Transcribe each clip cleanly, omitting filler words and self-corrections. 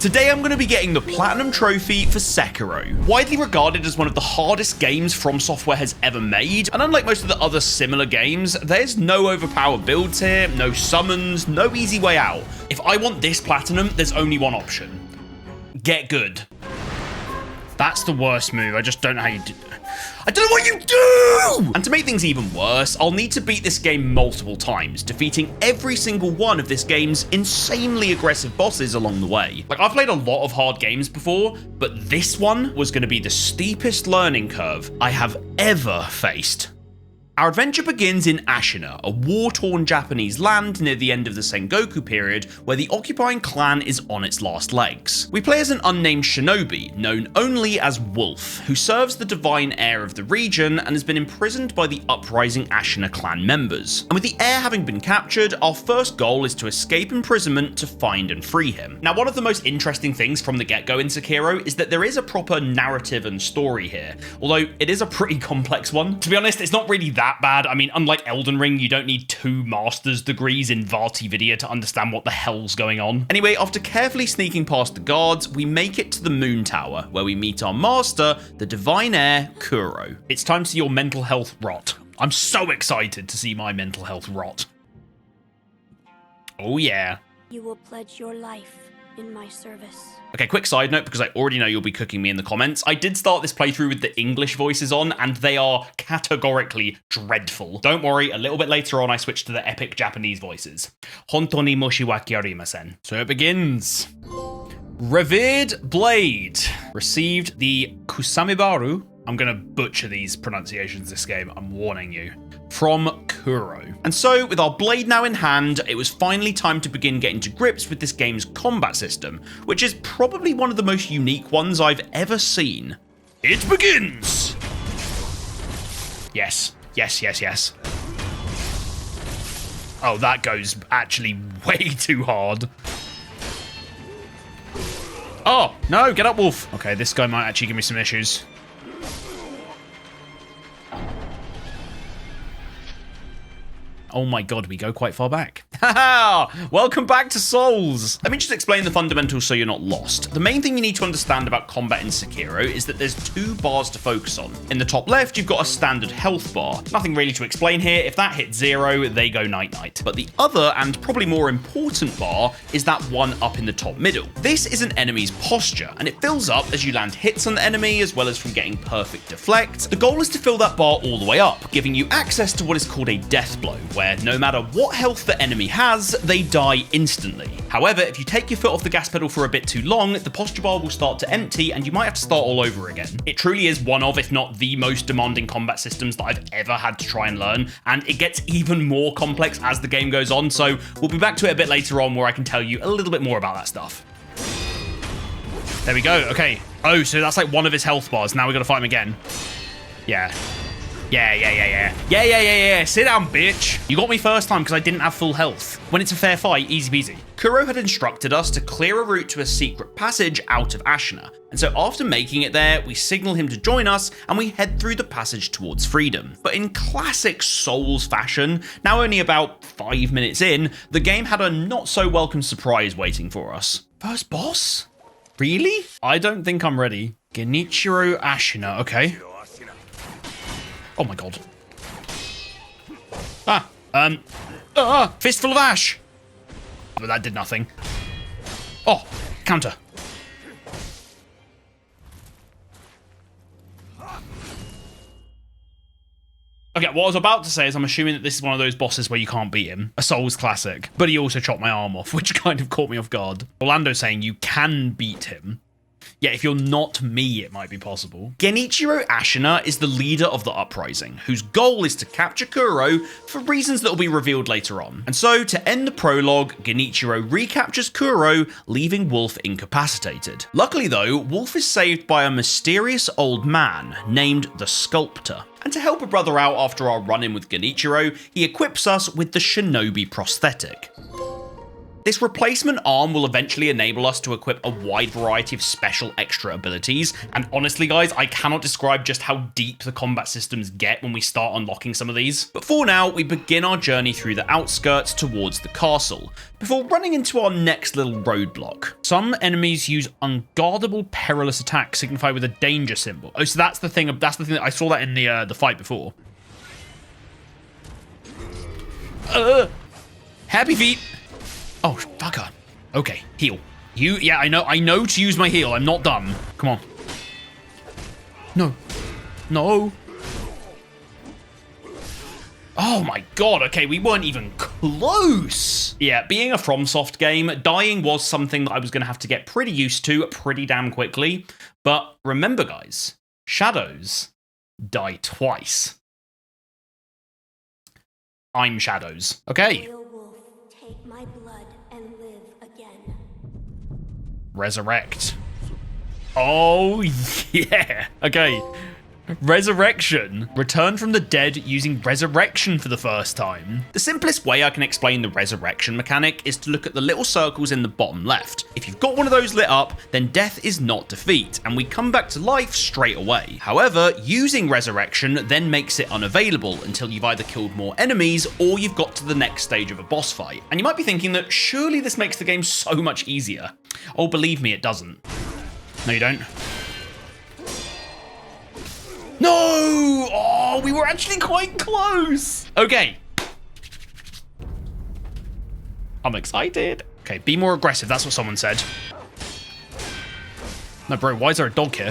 Today I'm going to be getting the Platinum Trophy for Sekiro, widely regarded as one of the hardest games From Software has ever made, and unlike most of the other similar games, there's no overpowered builds here, no summons, no easy way out. If I want this Platinum, there's only one option. Get good. That's the worst move, I just don't know how you do. I don't know what you do! And to make things even worse, I'll need to beat this game multiple times, defeating every single one of this game's insanely aggressive bosses along the way. Like, I've played a lot of hard games before, but this one was going to be the steepest learning curve I have ever faced. Our adventure begins in Ashina, a war-torn Japanese land near the end of the Sengoku period, where the occupying clan is on its last legs. We play as an unnamed shinobi, known only as Wolf, who serves the divine heir of the region and has been imprisoned by the uprising Ashina clan members. And with the heir having been captured, our first goal is to escape imprisonment to find and free him. Now, one of the most interesting things from the get-go in Sekiro is that there is a proper narrative and story here, although it is a pretty complex one. To be honest, it's not really that bad. I mean, unlike Elden Ring, you don't need 2 master's degrees in Vati Vidya to understand what the hell's going on. Anyway, after carefully sneaking past the guards, we make it to the Moon Tower, where we meet our master, the divine heir, Kuro. It's time to see your mental health rot. I'm so excited to see my mental health rot. Oh yeah. You will pledge your life in my service. Okay, quick side note, because I already know you'll be cooking me in the comments. I did start this playthrough with the English voices on, and they are categorically dreadful. Don't worry, a little bit later on I switched to the epic Japanese voices. Hontoni moshiwake arimasen. So it begins. Revered Blade received the Kusamibaru. I'm going to butcher these pronunciations this game, I'm warning you. From Kuro. And so, with our blade now in hand, it was finally time to begin getting to grips with this game's combat system, which is probably one of the most unique ones I've ever seen. It begins! Yes, yes, yes, yes. Oh, that goes actually way too hard. Oh, no, get up, Wolf. Okay, this guy might actually give me some issues. Oh my god, we go quite far back. Haha! Welcome back to Souls! Let me just explain the fundamentals so you're not lost. The main thing you need to understand about combat in Sekiro is that there's 2 bars to focus on. In the top left, you've got a standard health bar. Nothing really to explain here. If that hits 0, they go night-night. But the other, and probably more important bar, is that one up in the top middle. This is an enemy's posture, and it fills up as you land hits on the enemy, as well as from getting perfect deflect. The goal is to fill that bar all the way up, giving you access to what is called a death blow, where no matter what health the enemy has, they die instantly. However, if you take your foot off the gas pedal for a bit too long, the posture bar will start to empty and you might have to start all over again. It truly is one of, if not the most demanding combat systems that I've ever had to try and learn, and it gets even more complex as the game goes on, so we'll be back to it a bit later on where I can tell you a little bit more about that stuff. There we go, okay. Oh, so that's like one of his health bars, now we gotta fight him again. Yeah. Yeah. Sit down, bitch. You got me first time because I didn't have full health. When it's a fair fight, easy peasy. Kuro had instructed us to clear a route to a secret passage out of Ashina. And so after making it there, we signal him to join us and we head through the passage towards freedom. But in classic Souls fashion, now only about 5 minutes in, the game had a not so welcome surprise waiting for us. First boss? Really? I don't think I'm ready. Genichiro Ashina, okay. Oh my god. Fistful of ash. But that did nothing. Oh, counter. Okay, what I was about to say is I'm assuming that this is one of those bosses where you can't beat him. A Souls classic. But he also chopped my arm off, which kind of caught me off guard. Orlando's saying you can beat him. Yeah, if you're not me, it might be possible. Genichiro Ashina is the leader of the uprising, whose goal is to capture Kuro for reasons that will be revealed later on. And so, to end the prologue, Genichiro recaptures Kuro, leaving Wolf incapacitated. Luckily though, Wolf is saved by a mysterious old man named the Sculptor. And to help a brother out after our run-in with Genichiro, he equips us with the Shinobi prosthetic. This replacement arm will eventually enable us to equip a wide variety of special extra abilities, and honestly guys, I cannot describe just how deep the combat systems get when we start unlocking some of these. But for now, we begin our journey through the outskirts towards the castle, before running into our next little roadblock. Some enemies use unguardable perilous attacks signified with a danger symbol. Oh, so that's the thing that I saw that in the fight before. Happy feet. Oh, fucker. Okay, heal. Yeah, I know to use my heal. I'm not dumb. Come on. No. No. Oh my god, okay, we weren't even close. Yeah, being a FromSoft game, dying was something that I was going to have to get pretty used to pretty damn quickly. But remember, guys, Shadows die twice. I'm Shadows. Okay. Wolf, take my blood and live again. Resurrect. Oh, yeah. Okay. Resurrection. Return from the dead using resurrection for the first time. The simplest way I can explain the resurrection mechanic is to look at the little circles in the bottom left. If you've got one of those lit up, then death is not defeat, and we come back to life straight away. However, using resurrection then makes it unavailable until you've either killed more enemies or you've got to the next stage of a boss fight. And you might be thinking that surely this makes the game so much easier. Oh, believe me, it doesn't. No, you don't. No! Oh, we were actually quite close. Okay. I'm excited. Okay, be more aggressive. That's what someone said. No, bro, why is there a dog here?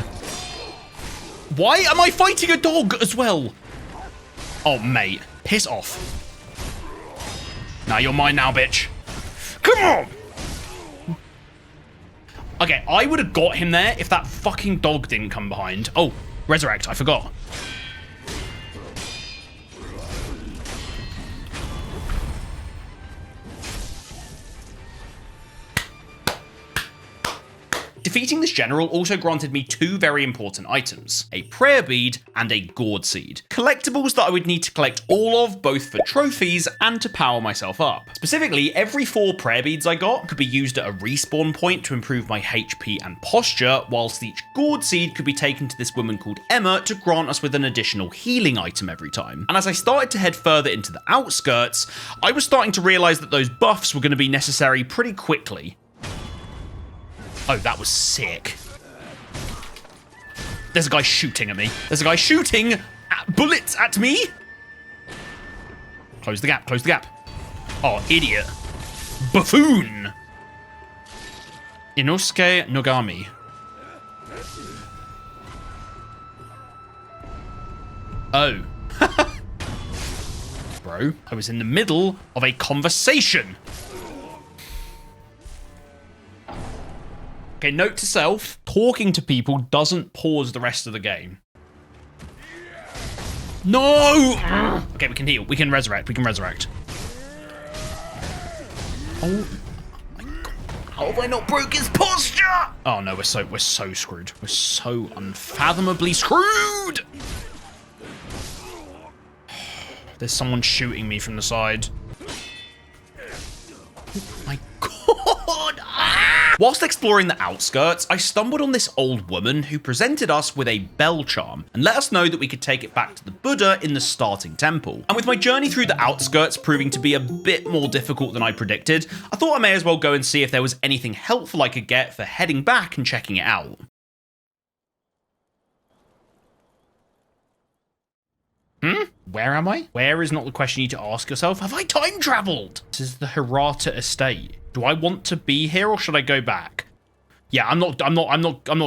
Why am I fighting a dog as well? Oh, mate. Piss off. Nah, you're mine now, bitch. Come on! Okay, I would have got him there if that fucking dog didn't come behind. Oh. Resurrect, I forgot. Defeating this general also granted me two very important items, a prayer bead and a gourd seed. Collectibles that I would need to collect all of, both for trophies and to power myself up. Specifically, every 4 prayer beads I got could be used at a respawn point to improve my HP and posture, whilst each gourd seed could be taken to this woman called Emma to grant us with an additional healing item every time. And as I started to head further into the outskirts, I was starting to realise that those buffs were going to be necessary pretty quickly. Oh, that was sick. There's a guy shooting at me. There's a guy shooting bullets at me. Close the gap, close the gap. Oh, idiot. Buffoon. Inosuke Nogami. Oh. Bro, I was in the middle of a conversation. Okay, note to self, talking to people doesn't pause the rest of the game. No! Okay, we can heal. We can resurrect. We can resurrect. Oh my god. How have I not broke his posture? Oh no, we're so screwed. We're so unfathomably screwed! There's someone shooting me from the side. Oh my god! Ah! Whilst exploring the outskirts, I stumbled on this old woman who presented us with a bell charm and let us know that we could take it back to the Buddha in the starting temple. And with my journey through the outskirts proving to be a bit more difficult than I predicted, I thought I may as well go and see if there was anything helpful I could get for heading back and checking it out. Where am I? Where is not the question you need to ask yourself. Have I time traveled? This is the Hirata estate. Do I want to be here or should I go back? Yeah, I'm not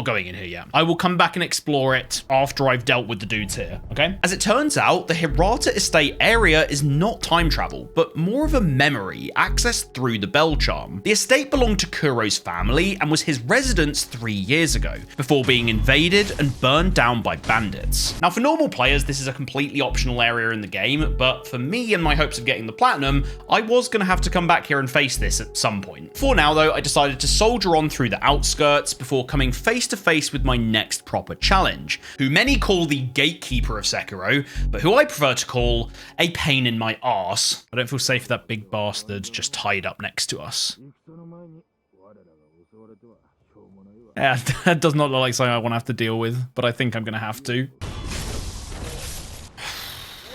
going in here yet. I will come back and explore it after I've dealt with the dudes here, okay? As it turns out, the Hirata estate area is not time travel, but more of a memory accessed through the bell charm. The estate belonged to Kuro's family and was his residence 3 years ago, before being invaded and burned down by bandits. Now, for normal players, this is a completely optional area in the game, but for me and my hopes of getting the platinum, I was gonna have to come back here and face this at some point. For now, though, I decided to soldier on through the outskirts outskirts before coming face to face with my next proper challenge, who many call the gatekeeper of Sekiro, but who I prefer to call a pain in my arse. I don't feel safe with that big bastard just tied up next to us. Yeah, that does not look like something I want to have to deal with, but I think I'm going to have to.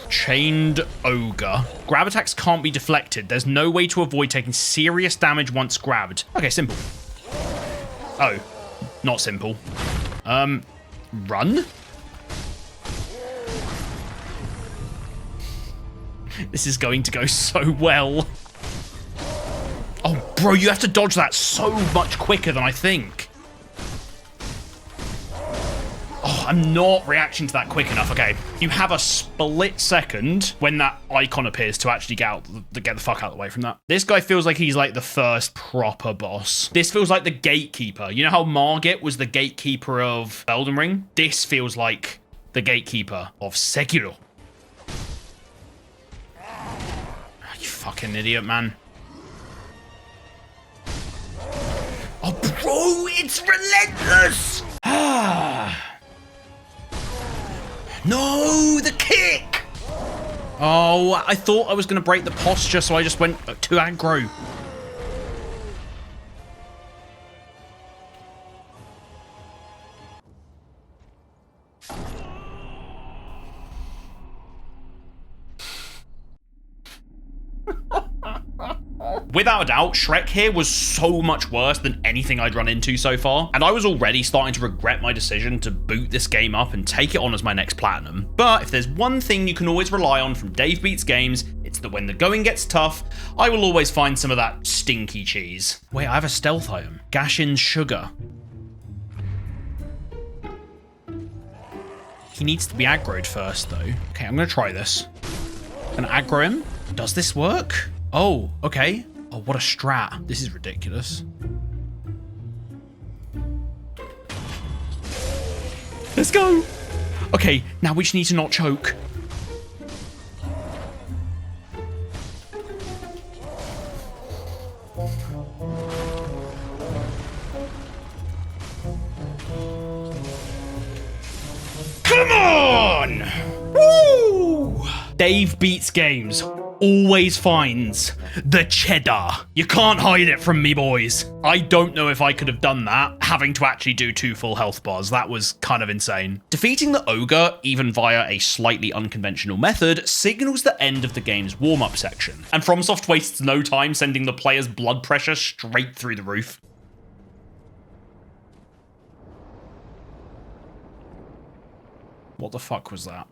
Chained Ogre. Grab attacks can't be deflected. There's no way to avoid taking serious damage once grabbed. Okay, simple. Oh, not simple. Run? This is going to go so well. Oh, bro, you have to dodge that so much quicker than I think. Oh, I'm not reacting to that quick enough. Okay, you have a split second when that icon appears to actually get the fuck out of the way from that. This guy feels like he's like the first proper boss. This feels like the gatekeeper. You know how Margit was the gatekeeper of Elden Ring? This feels like the gatekeeper of Sekiro. Oh, you fucking idiot, man. Oh, bro, it's relentless! No, the kick! Oh, I thought I was going to break the posture, so I just went too aggro. Without a doubt, Shrek here was so much worse than anything I'd run into so far, and I was already starting to regret my decision to boot this game up and take it on as my next platinum. But if there's one thing you can always rely on from DaveBeatsGames, it's that when the going gets tough, I will always find some of that stinky cheese. Wait, I have a stealth item. Gashin's Sugar. He needs to be aggroed first, though. Okay, I'm gonna try this. Gonna aggro him. Does this work? Oh, okay. Oh, what a strat. This is ridiculous. Let's go. Okay, now we just need to not choke. Come on! Woo! DaveBeatsGames always finds the cheddar. You can't hide it from me, boys. I don't know if I could have done that, having to actually do 2 full health bars. That was kind of insane. Defeating the ogre, even via a slightly unconventional method, signals the end of the game's warm-up section. And FromSoft wastes no time sending the player's blood pressure straight through the roof. What the fuck was that?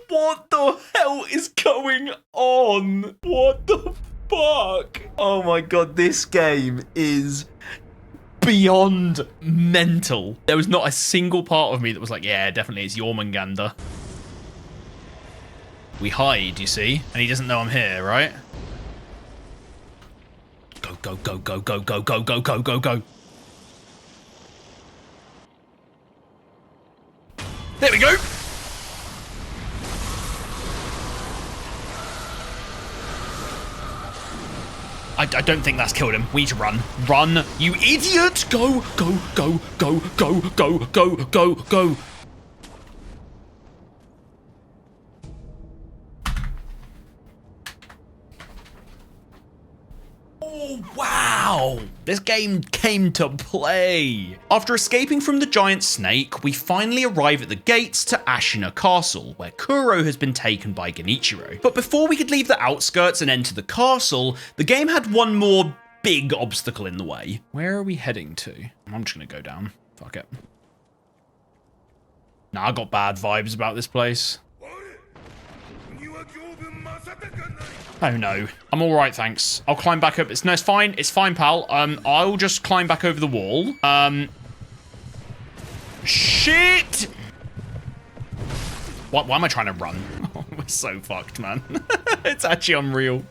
What the hell is going on? What the fuck? Oh my god, this game is beyond mental. There was not a single part of me that was like, yeah, definitely it's Jormungandr. We hide, you see? And he doesn't know I'm here, right? Go, go, go, go, go, go, go, go, go, go, go. There we go! I don't think that's killed him. We need to run. Run, you idiot! Go, go, go, go, go, go, go, go, go. Oh, wow! This game came to play. After escaping from the giant snake, we finally arrive at the gates to Ashina Castle, where Kuro has been taken by Genichiro. But before we could leave the outskirts and enter the castle, the game had one more big obstacle in the way. Where are we heading to? I'm just gonna go down. Fuck it. Nah, I got bad vibes about this place. Oh no. I'm alright, thanks. I'll climb back up. No, it's fine. It's fine, pal. I'll just climb back over the wall. Shit! Why am I trying to run? Oh, we're so fucked, man. It's actually unreal.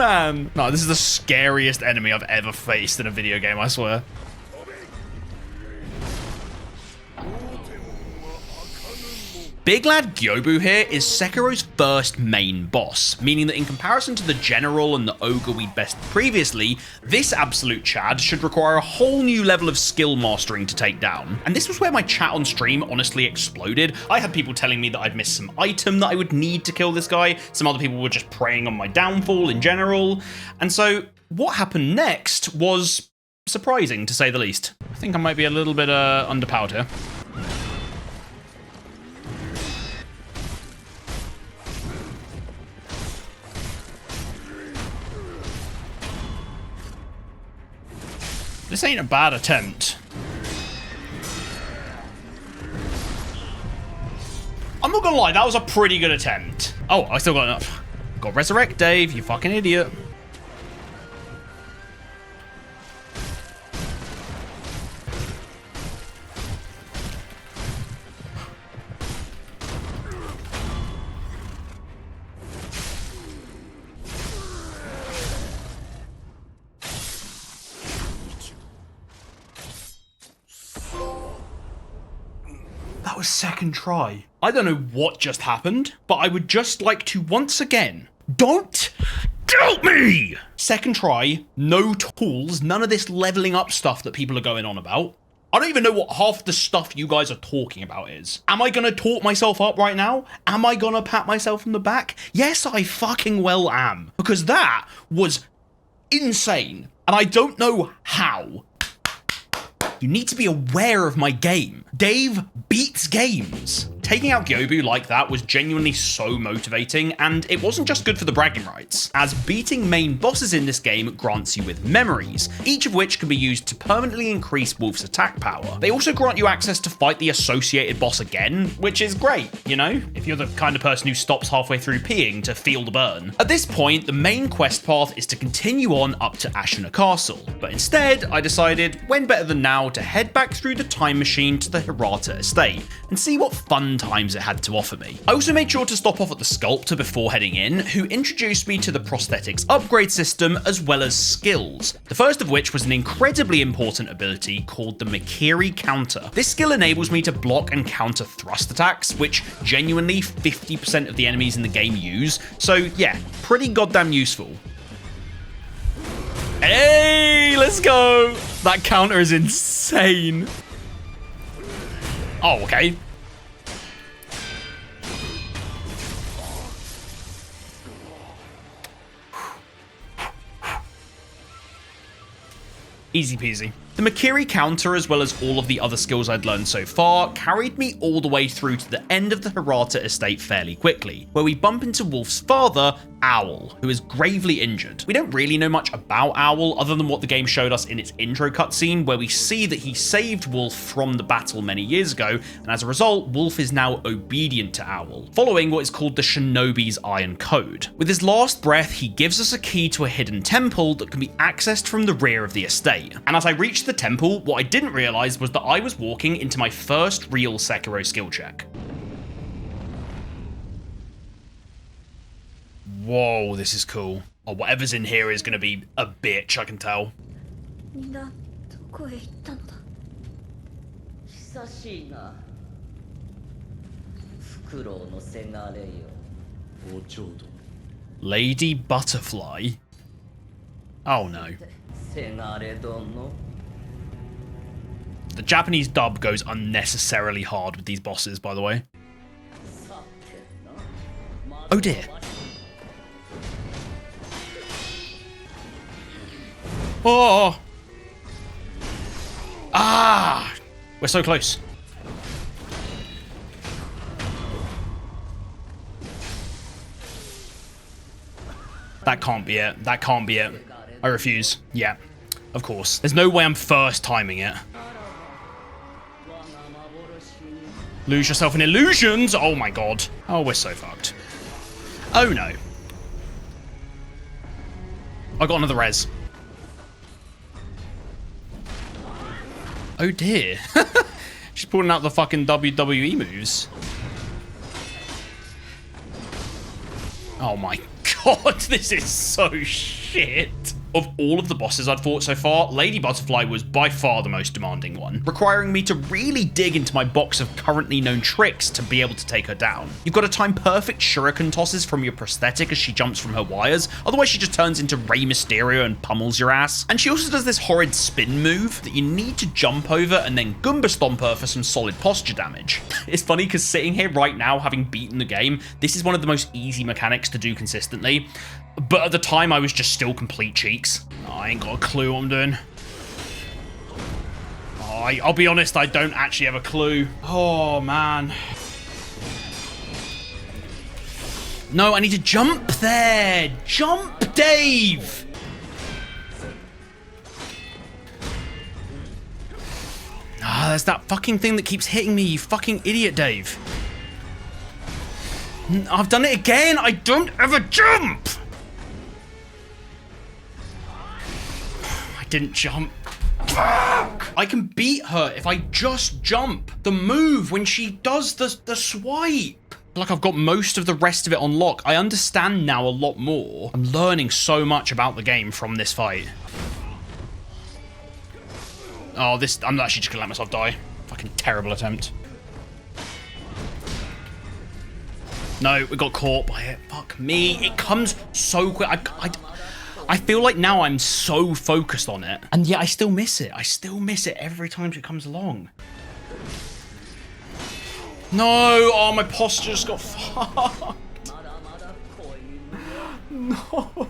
man. No, this is the scariest enemy I've ever faced in a video game, I swear. Big Lad Gyobu here is Sekiro's first main boss, meaning that in comparison to the General and the Ogre we'd bested previously, this absolute Chad should require a whole new level of skill mastering to take down. And this was where my chat on stream honestly exploded. I had people telling me that I'd missed some item that I would need to kill this guy, some other people were just preying on my downfall in general, and so what happened next was surprising to say the least. I think I might be a little bit underpowered here. This ain't a bad attempt. I'm not gonna lie, that was a pretty good attempt. Oh, I still got enough. Got resurrect, Dave, you fucking idiot. That was second try. I don't know what just happened, but I would just like to once again, don't doubt me! Second try, no tools, none of this leveling up stuff that people are going on about. I don't even know what half the stuff you guys are talking about is. Am I gonna talk myself up right now? Am I gonna pat myself on the back? Yes, I fucking well am. Because that was insane. And I don't know how. You need to be aware of my game. DaveBeatsGames. Taking out Gyobu like that was genuinely so motivating, and it wasn't just good for the bragging rights, as beating main bosses in this game grants you with memories, each of which can be used to permanently increase Wolf's attack power. They also grant you access to fight the associated boss again, which is great, you know, if you're the kind of person who stops halfway through peeing to feel the burn. At this point, the main quest path is to continue on up to Ashina Castle, but instead, I decided, when better than now, to head back through the time machine to the Hirata estate and see what fun times it had to offer me. I also made sure to stop off at the sculptor before heading in, who introduced me to the prosthetics upgrade system as well as skills, the first of which was an incredibly important ability called the Mikiri counter. This skill enables me to block and counter thrust attacks, which genuinely 50% of the enemies in the game use, so yeah, pretty goddamn useful. Hey, let's go! That counter is insane. Oh, okay. Easy peasy. The Mikiri counter, as well as all of the other skills I'd learned so far, carried me all the way through to the end of the Hirata estate fairly quickly, where we bump into Wolf's father, Owl, who is gravely injured. We don't really know much about Owl other than what the game showed us in its intro cutscene, where we see that he saved Wolf from the battle many years ago, and as a result, Wolf is now obedient to Owl, following what is called the Shinobi's Iron Code. With his last breath, he gives us a key to a hidden temple that can be accessed from the rear of the estate. And as I reached the temple, what I didn't realize was that I was walking into my first real Sekiro skill check. Whoa, this is cool. Oh, whatever's in here is going to be a bitch, I can tell. Lady Butterfly? Oh no. The Japanese dub goes unnecessarily hard with these bosses, by the way. Oh dear. Oh! Ah! We're so close. That can't be it. That can't be it. I refuse. Yeah, of course. There's no way I'm first timing it. Lose yourself in illusions? Oh my god. Oh, we're so fucked. Oh no. I got another res. Oh dear. She's pulling out the fucking WWE moves. Oh my god, this is so shit. Of all of the bosses I'd fought so far, Lady Butterfly was by far the most demanding one, requiring me to really dig into my box of currently known tricks to be able to take her down. You've got to time perfect shuriken tosses from your prosthetic as she jumps from her wires, otherwise she just turns into Rey Mysterio and pummels your ass. And she also does this horrid spin move that you need to jump over and then Goomba stomp her for some solid posture damage. It's funny because sitting here right now, having beaten the game, this is one of the most easy mechanics to do consistently. But at the time, I was just still complete cheeks. Oh, I ain't got a clue what I'm doing. Oh, I'll be honest, I don't actually have a clue. Oh, man. No, I need to jump there. Jump, Dave. Ah, there's that fucking thing that keeps hitting me, you fucking idiot, Dave. I've done it again. I don't ever jump. Didn't jump. Fuck! I can beat her if I just jump. The move when she does the swipe. Like I've got most of the rest of it on lock. I understand now a lot more. I'm learning so much about the game from this fight. Oh, I'm actually just gonna let myself die. Fucking terrible attempt. No, we got caught by it. Fuck me. It comes so quick. I feel like now I'm so focused on it, and yet I still miss it. I still miss it every time it comes along. No! Oh, my posture just got fucked. No.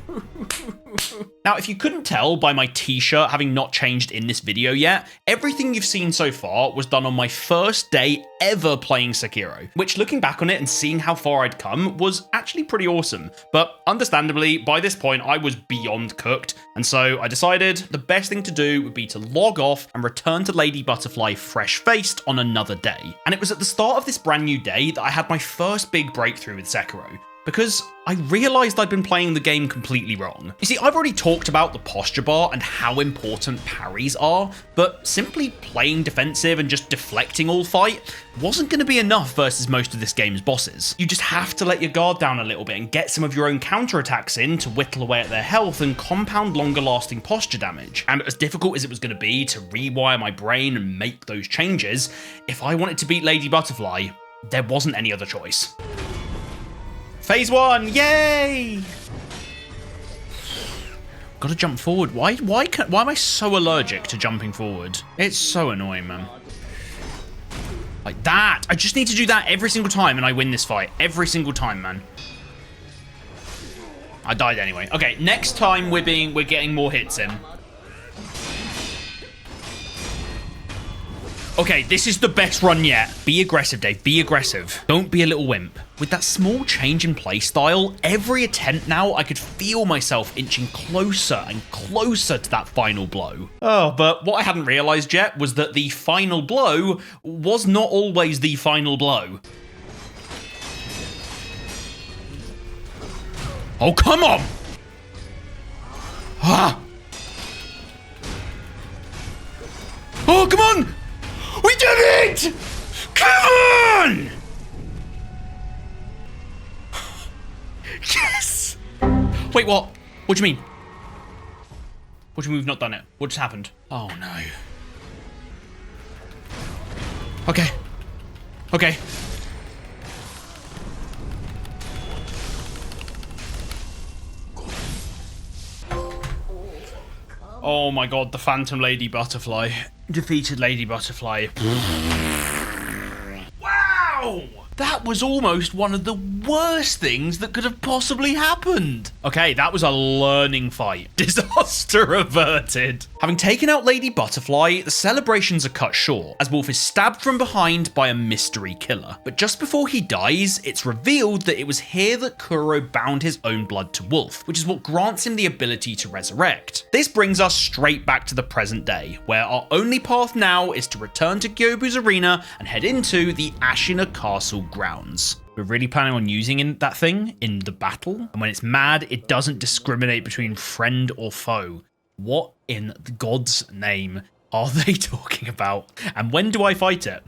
Now, if you couldn't tell by my t-shirt having not changed in this video yet, everything you've seen so far was done on my first day ever playing Sekiro, which looking back on it and seeing how far I'd come was actually pretty awesome. But understandably, by this point, I was beyond cooked, and so I decided the best thing to do would be to log off and return to Lady Butterfly fresh-faced on another day. And it was at the start of this brand new day that I had my first big breakthrough with Sekiro, because I realized I'd been playing the game completely wrong. You see, I've already talked about the posture bar and how important parries are, but simply playing defensive and just deflecting all fight wasn't going to be enough versus most of this game's bosses. You just have to let your guard down a little bit and get some of your own counterattacks in to whittle away at their health and compound longer lasting posture damage. And as difficult as it was going to be to rewire my brain and make those changes, if I wanted to beat Lady Butterfly, there wasn't any other choice. Phase 1, yay! Gotta jump forward. Why am I so allergic to jumping forward? It's so annoying, man. Like that. I just need to do that every single time and I win this fight. Every single time, man. I died anyway. Okay, next time we're getting more hits in. Okay, this is the best run yet. Be aggressive, Dave. Be aggressive. Don't be a little wimp. With that small change in playstyle, every attempt now, I could feel myself inching closer and closer to that final blow. Oh, but what I hadn't realized yet was that the final blow was not always the final blow. Oh, come on! Ah! Oh, come on! We did it! Come on! Yes! Wait, what? What do you mean? What do you mean we've not done it? What just happened? Oh, no. Okay. Okay. Oh my god, the Phantom Lady Butterfly. Defeated Lady Butterfly. Wow! That was almost one of the worst things that could have possibly happened. Okay, that was a learning fight. Disaster averted. Having taken out Lady Butterfly, the celebrations are cut short, as Wolf is stabbed from behind by a mystery killer. But just before he dies, it's revealed that it was here that Kuro bound his own blood to Wolf, which is what grants him the ability to resurrect. This brings us straight back to the present day, where our only path now is to return to Gyobu's arena and head into the Ashina Castle grounds. We're really planning on using that thing in the battle, and when it's mad, it doesn't discriminate between friend or foe. What in God's name are they talking about? And when do I fight it?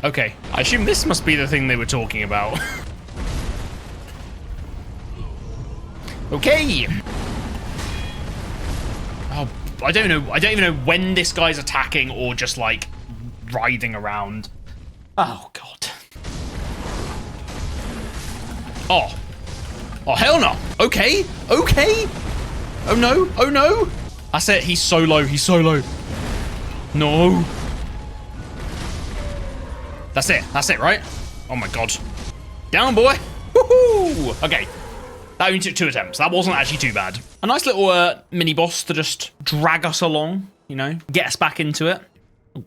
Okay, I assume this must be the thing they were talking about. Okay. Oh, I don't even know when this guy's attacking or just like writhing around. Oh god. Oh. Oh hell no. Okay. Okay. Oh no. Oh no. That's it. He's so low. He's so low. No. That's it. That's it, right? Oh my god. Down, boy. Woohoo! Okay. That only took 2 attempts. That wasn't actually too bad. A nice little mini boss to just drag us along, you know, get us back into it. Ooh.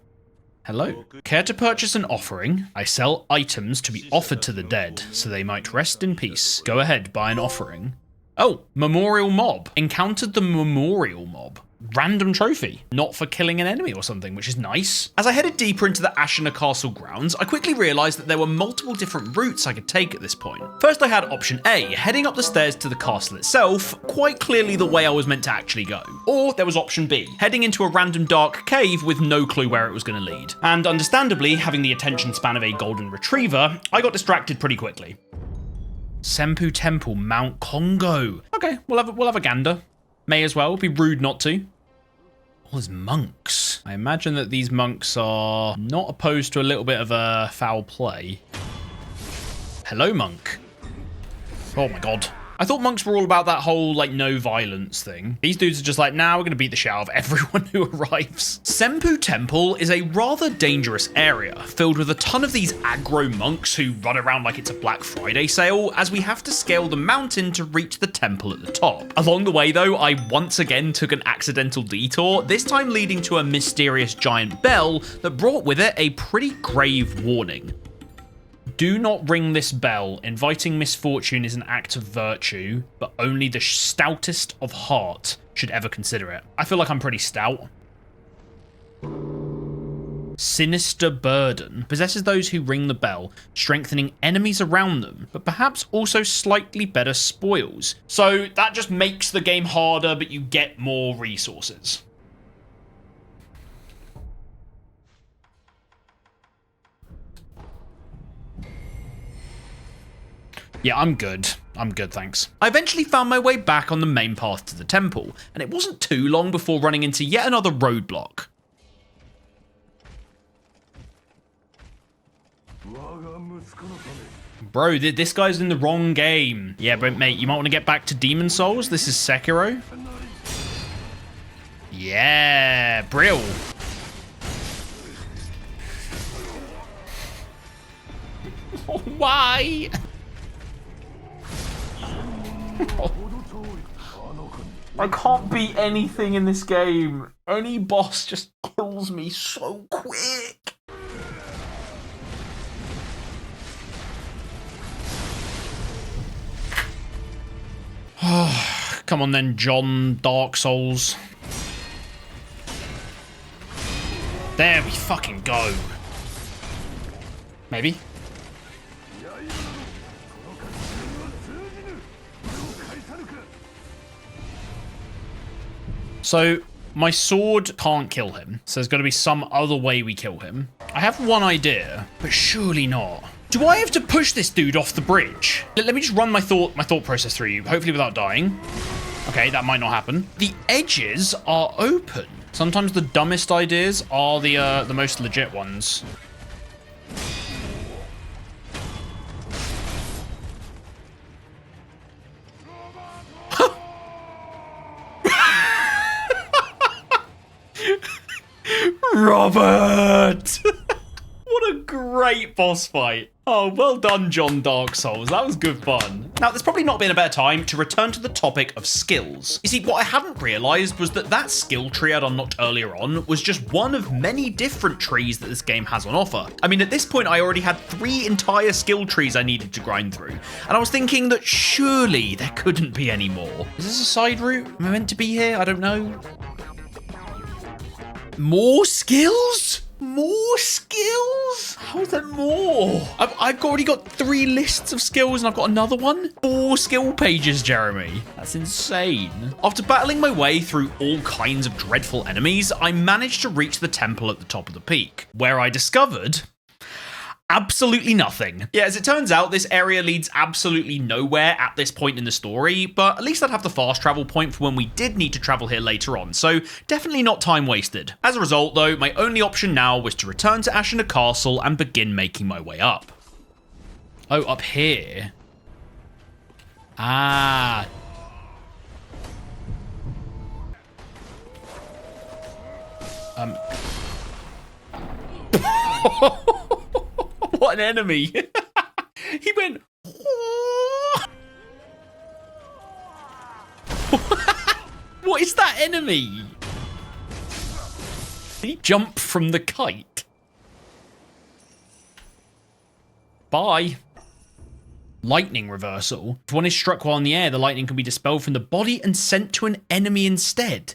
Hello. Care to purchase an offering? I sell items to be offered to the dead, so they might rest in peace. Go ahead, buy an offering. Oh, memorial mob. Encountered the memorial mob. Random trophy, not for killing an enemy or something, which is nice. As I headed deeper into the Ashina Castle grounds, I quickly realized that there were multiple different routes I could take at this point. First, I had option A, heading up the stairs to the castle itself, quite clearly the way I was meant to actually go. Or there was option B, heading into a random dark cave with no clue where it was going to lead. And understandably, having the attention span of a golden retriever, I got distracted pretty quickly. Senpu Temple, Mount Congo. Okay, we'll have a gander. May as well, it'd be rude not to. Oh, there's monks. I imagine that these monks are not opposed to a little bit of a foul play. Hello, monk. Oh my god. I thought monks were all about that whole, like, no violence thing. These dudes are just like, nah, we're gonna beat the shit out of everyone who arrives. Senpu Temple is a rather dangerous area, filled with a ton of these aggro monks who run around like it's a Black Friday sale, as we have to scale the mountain to reach the temple at the top. Along the way, though, I once again took an accidental detour, this time leading to a mysterious giant bell that brought with it a pretty grave warning. Do not ring this bell. Inviting misfortune is an act of virtue, but only the stoutest of heart should ever consider it. I feel like I'm pretty stout. Sinister burden possesses those who ring the bell, strengthening enemies around them, but perhaps also slightly better spoils. So that just makes the game harder, but you get more resources. Yeah, I'm good. I'm good, thanks. I eventually found my way back on the main path to the temple, and it wasn't too long before running into yet another roadblock. Bro, this guy's in the wrong game. Yeah, but mate, you might want to get back to Demon Souls. This is Sekiro. Yeah, brill. Why? I can't beat anything in this game. Any boss just kills me so quick. Come on then, John Dark Souls. There we fucking go. Maybe. So, my sword can't kill him, so there's got to be some other way we kill him. I have one idea, but surely not. Do I have to push this dude off the bridge? Let me just run my thought process through you, hopefully without dying. Okay, that might not happen. The edges are open. Sometimes the dumbest ideas are the most legit ones. Robert! What a great boss fight. Oh, well done, John Dark Souls. That was good fun. Now, there's probably not been a better time to return to the topic of skills. You see, what I hadn't realized was that skill tree I'd unlocked earlier on was just one of many different trees that this game has on offer. I mean, at this point, I already had 3 entire skill trees I needed to grind through. And I was thinking that surely there couldn't be any more. Is this a side route? Am I meant to be here? I don't know. More skills? More skills? How is there more? I've already got 3 lists of skills and I've got another one? 4 skill pages, Jeremy. That's insane. After battling my way through all kinds of dreadful enemies, I managed to reach the temple at the top of the peak, where I discovered Absolutely nothing. Yeah, as it turns out, this area leads absolutely nowhere at this point in the story, but at least I'd have the fast travel point for when we did need to travel here later on, so definitely not time wasted. As a result, though, my only option now was to return to Ashina Castle and begin making my way up. Oh, up here. Ah. What an enemy. He went. What is that enemy? Did he jump from the kite? Bye. Lightning reversal. If one is struck while in the air, the lightning can be dispelled from the body and sent to an enemy instead.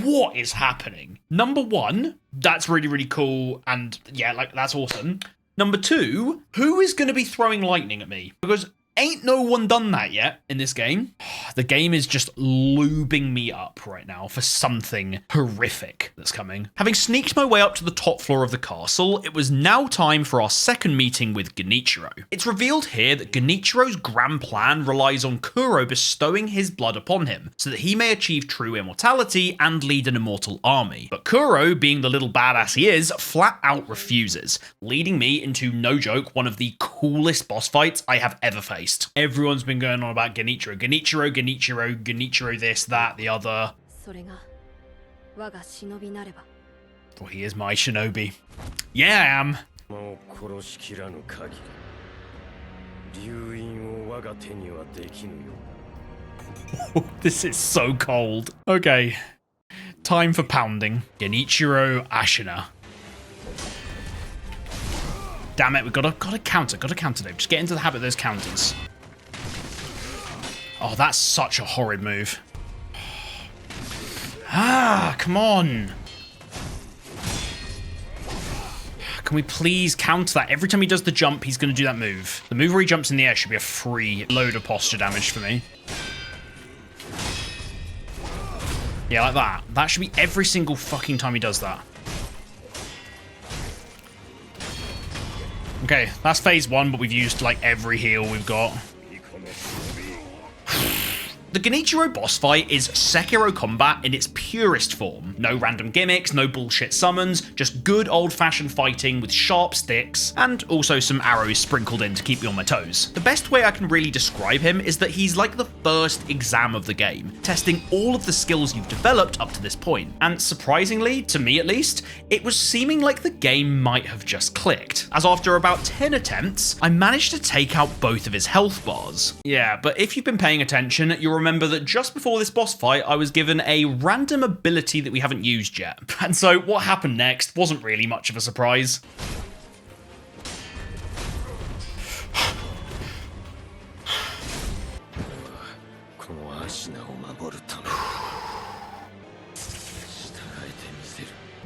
What is happening? Number one, that's really, really cool. And yeah, like, that's awesome. Number two, who is going to be throwing lightning at me? Because ain't no one done that yet in this game. The game is just lubing me up right now for something horrific that's coming. Having sneaked my way up to the top floor of the castle, it was now time for our second meeting with Genichiro. It's revealed here that Genichiro's grand plan relies on Kuro bestowing his blood upon him, so that he may achieve true immortality and lead an immortal army. But Kuro, being the little badass he is, flat out refuses, leading me into, no joke, one of the coolest boss fights I have ever faced. Everyone's been going on about Genichiro. Genichiro this, that, the other. For he is my shinobi. Yeah, I am. This is so cold. Okay. Time for pounding. Genichiro Ashina. Damn it, we've got to counter, Dave. Just get into the habit of those counters. Oh, that's such a horrid move. Ah, come on. Can we please counter that? Every time he does the jump, he's going to do that move. The move where he jumps in the air should be a free load of posture damage for me. Yeah, like that. That should be every single fucking time he does that. Okay, that's phase one, but we've used like every heal we've got. The Genichiro boss fight is Sekiro combat in its purest form. No random gimmicks, no bullshit summons, just good old-fashioned fighting with sharp sticks, and also some arrows sprinkled in to keep me on my toes. The best way I can really describe him is that he's like the first exam of the game, testing all of the skills you've developed up to this point. And surprisingly, to me at least, it was seeming like the game might have just clicked, as after about 10 attempts, I managed to take out both of his health bars. Yeah, but if you've been paying attention, you'll remember that just before this boss fight, I was given a random ability that we haven't used yet. And so what happened next wasn't really much of a surprise.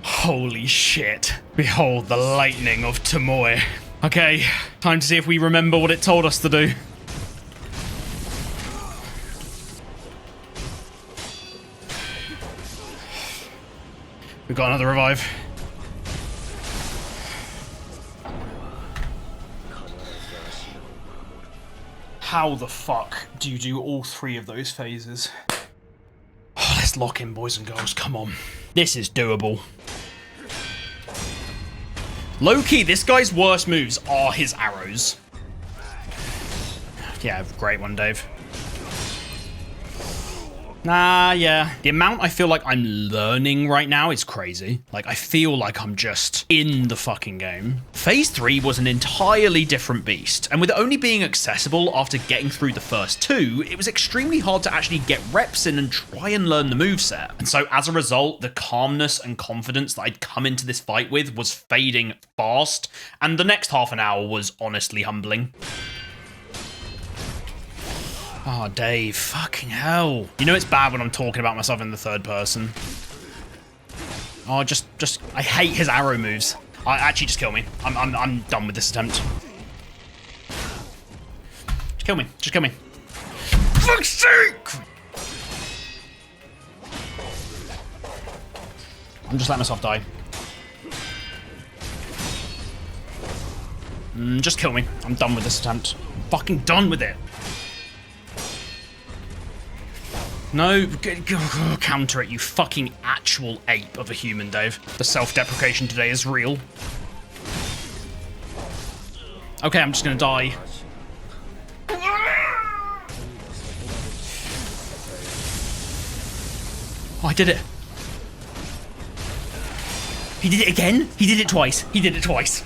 Holy shit. Behold the lightning of Tomoe. Okay, time to see if we remember what it told us to do. We've got another revive. How the fuck do you do all three of those phases? Oh, let's lock in, boys and girls. Come on. This is doable. Low-key, this guy's worst moves are his arrows. Yeah, great one, Dave. Nah, yeah. The amount I feel like I'm learning right now is crazy. Like, I feel like I'm just in the fucking game. Phase 3 was an entirely different beast, and with it only being accessible after getting through the first two, it was extremely hard to actually get reps in and try and learn the moveset. And so as a result, the calmness and confidence that I'd come into this fight with was fading fast, and the next half an hour was honestly humbling. Oh, Dave, fucking hell. You know it's bad when I'm talking about myself in the third person. Oh, I hate his arrow moves. Actually, just kill me. I'm done with this attempt. Just kill me. Just kill me. Fuck's sake! I'm just letting myself die. Just kill me. I'm done with this attempt. Fucking done with it. No, counter it, you fucking actual ape of a human, Dave. The self-deprecation today is real. Okay, I'm just gonna die. Oh, I did it. He did it again? He did it twice. He did it twice.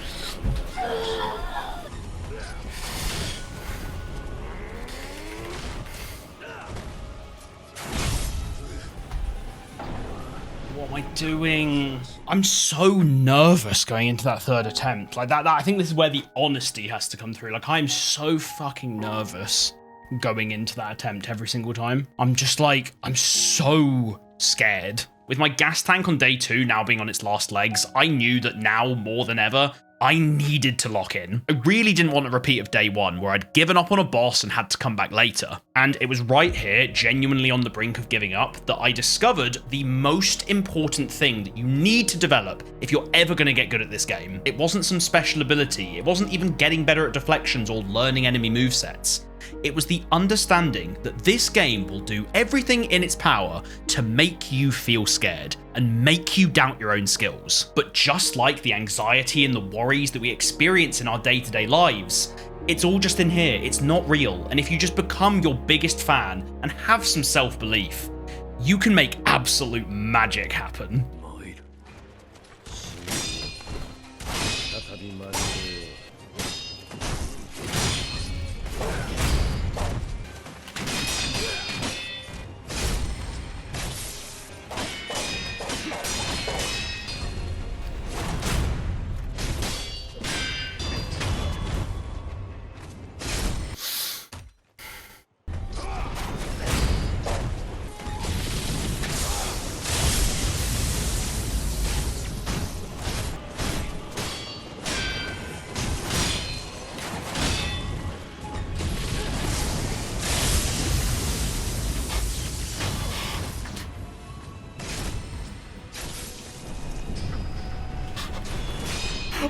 What am I doing? I'm so nervous going into that third attempt. Like that I think this is where the honesty has to come through. Like, I'm so fucking nervous going into that attempt every single time. I'm just like, I'm so scared. With my gas tank on day 2 now being on its last legs, I knew that now more than ever, I needed to lock in. I really didn't want a repeat of day 1 where I'd given up on a boss and had to come back later. And it was right here, genuinely on the brink of giving up, that I discovered the most important thing that you need to develop if you're ever going to get good at this game. It wasn't some special ability. It wasn't even getting better at deflections or learning enemy movesets. It was the understanding that this game will do everything in its power to make you feel scared and make you doubt your own skills. But just like the anxiety and the worries that we experience in our day-to-day lives, it's all just in here, it's not real, and if you just become your biggest fan and have some self-belief, you can make absolute magic happen.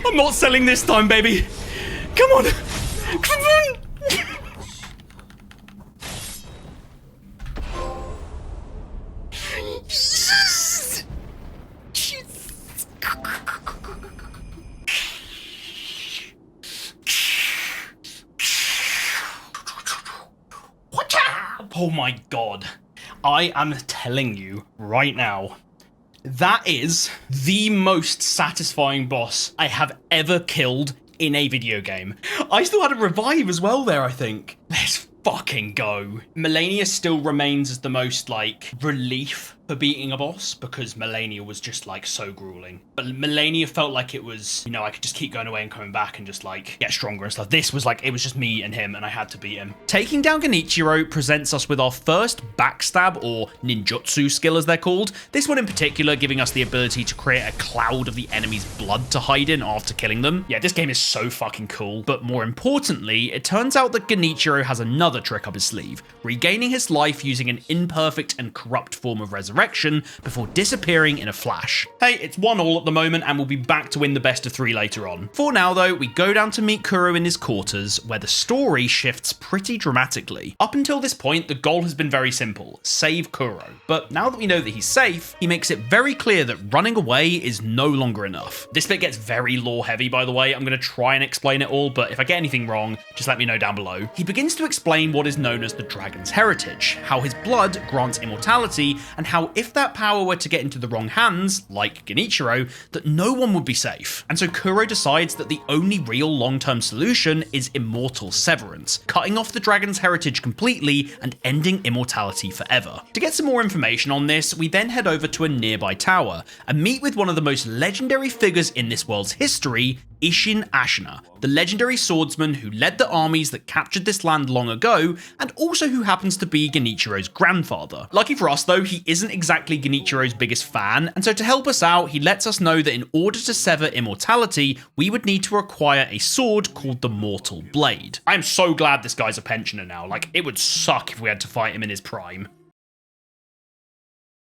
I'm not selling this time, baby. Come on. Come on. Oh my god. I am telling you right now, that is the most satisfying boss I have ever killed in a video game. I still had a revive as well there, I think. Let's fucking go. Melania still remains as the most, like, relief for beating a boss, because Melania was just, like, so grueling. But Melania felt like it was, you know, I could just keep going away and coming back and just, like, get stronger and stuff. This was, like, it was just me and him, and I had to beat him. Taking down Genichiro presents us with our first backstab, or ninjutsu skill, as they're called. This one in particular giving us the ability to create a cloud of the enemy's blood to hide in after killing them. Yeah, this game is so fucking cool. But more importantly, it turns out that Genichiro has another trick up his sleeve, regaining his life using an imperfect and corrupt form of resurrection before disappearing in a flash. Hey, it's 1-1 at the moment, and we'll be back to win the best of 3 later on. For now though, we go down to meet Kuro in his quarters, where the story shifts pretty dramatically. Up until this point, the goal has been very simple: save Kuro. But now that we know that he's safe, he makes it very clear that running away is no longer enough. This bit gets very lore heavy, by the way. I'm going to try and explain it all, but if I get anything wrong, just let me know down below. He begins to explain what is known as the Dragon's Heritage, how his blood grants immortality, and how if that power were to get into the wrong hands, like Genichiro, that no one would be safe. And so Kuro decides that the only real long-term solution is immortal severance, cutting off the Dragon's Heritage completely and ending immortality forever. To get some more information on this, we then head over to a nearby tower and meet with one of the most legendary figures in this world's history, Isshin Ashina, the legendary swordsman who led the armies that captured this land long ago, and also who happens to be Genichiro's grandfather. Lucky for us though, he isn't exactly Genichiro's biggest fan, and so to help us out, he lets us know that in order to sever immortality, we would need to acquire a sword called the Mortal Blade. I am so glad this guy's a pensioner now. Like, it would suck if we had to fight him in his prime.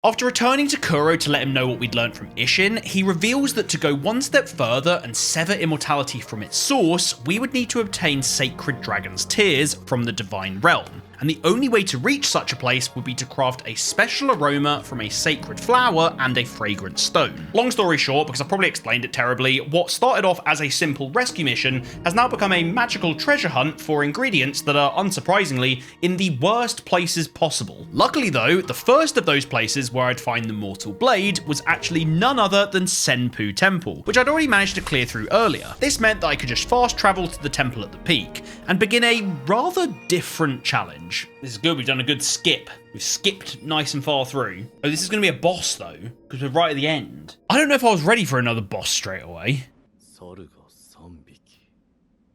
After returning to Kuro to let him know what we'd learned from Ishin, he reveals that to go one step further and sever immortality from its source, we would need to obtain sacred dragon's tears from the divine realm. And the only way to reach such a place would be to craft a special aroma from a sacred flower and a fragrant stone. Long story short, because I've probably explained it terribly, what started off as a simple rescue mission has now become a magical treasure hunt for ingredients that are, unsurprisingly, in the worst places possible. Luckily though, the first of those places where I'd find the mortal blade was actually none other than Senpu Temple, which I'd already managed to clear through earlier. This meant that I could just fast travel to the temple at the peak and begin a rather different challenge. This is good, we've done a good skip. We've skipped nice and far through. Oh, this is going to be a boss though, because we're right at the end. I don't know if I was ready for another boss straight away.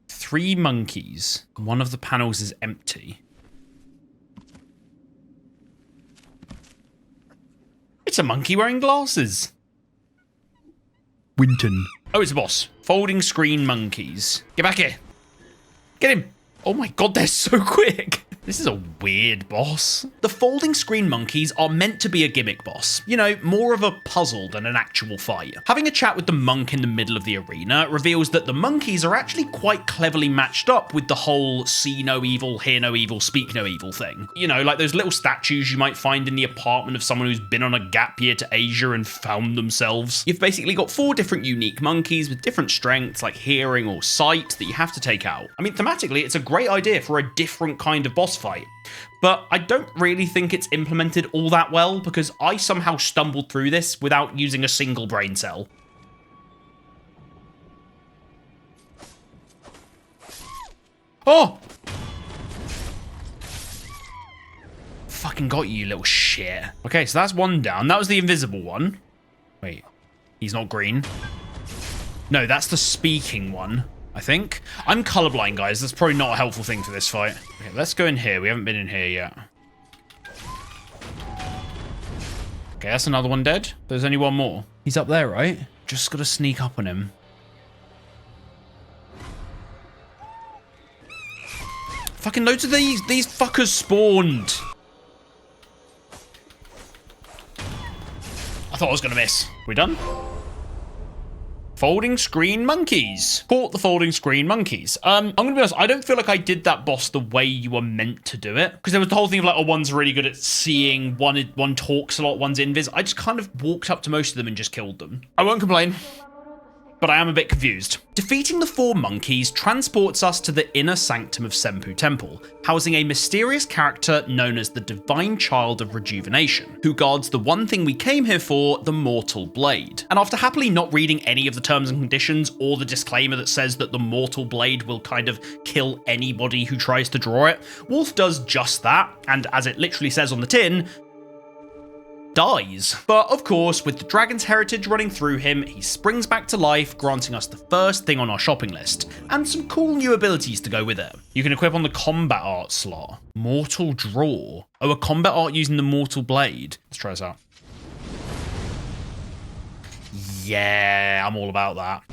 3 monkeys. One of the panels is empty. It's a monkey wearing glasses. Winton. Oh, it's a boss. Folding screen monkeys. Get back here. Get him. Oh my god, they're so quick. This is a weird boss. The folding screen monkeys are meant to be a gimmick boss. You know, more of a puzzle than an actual fight. Having a chat with the monk in the middle of the arena reveals that the monkeys are actually quite cleverly matched up with the whole see no evil, hear no evil, speak no evil thing. You know, like those little statues you might find in the apartment of someone who's been on a gap year to Asia and found themselves. You've basically got 4 different unique monkeys with different strengths like hearing or sight that you have to take out. I mean, thematically, it's a great idea for a different kind of boss fight, but I don't really think it's implemented all that well because I somehow stumbled through this without using a single brain cell. Oh! Fucking got you, you little shit. Okay, so that's one down. That was the invisible one. Wait, he's not green. No, that's the speaking one, I think. I'm colorblind, guys. That's probably not a helpful thing for this fight. Okay, let's go in here. We haven't been in here yet. Okay, that's another one dead. There's only one more. He's up there, right? Just gotta sneak up on him. Fucking loads of these fuckers spawned. I thought I was gonna miss. We done? Folding screen monkeys. Caught the folding screen monkeys. I'm gonna be honest, I don't feel like I did that boss the way you were meant to do it. Because there was the whole thing of like, oh, one's really good at seeing, one talks a lot, one's invis. I just kind of walked up to most of them and just killed them. I won't complain, but I am a bit confused. Defeating the 4 monkeys transports us to the inner sanctum of Senpu Temple, housing a mysterious character known as the Divine Child of Rejuvenation, who guards the one thing we came here for, the Mortal Blade. And after happily not reading any of the terms and conditions or the disclaimer that says that the Mortal Blade will kind of kill anybody who tries to draw it, Wolf does just that, and as it literally says on the tin, dies. But of course, with the dragon's heritage running through him, he springs back to life, granting us the first thing on our shopping list, and some cool new abilities to go with it. You can equip on the combat art slot. Mortal Draw. Oh, a combat art using the Mortal Blade. Let's try this out. Yeah, I'm all about that.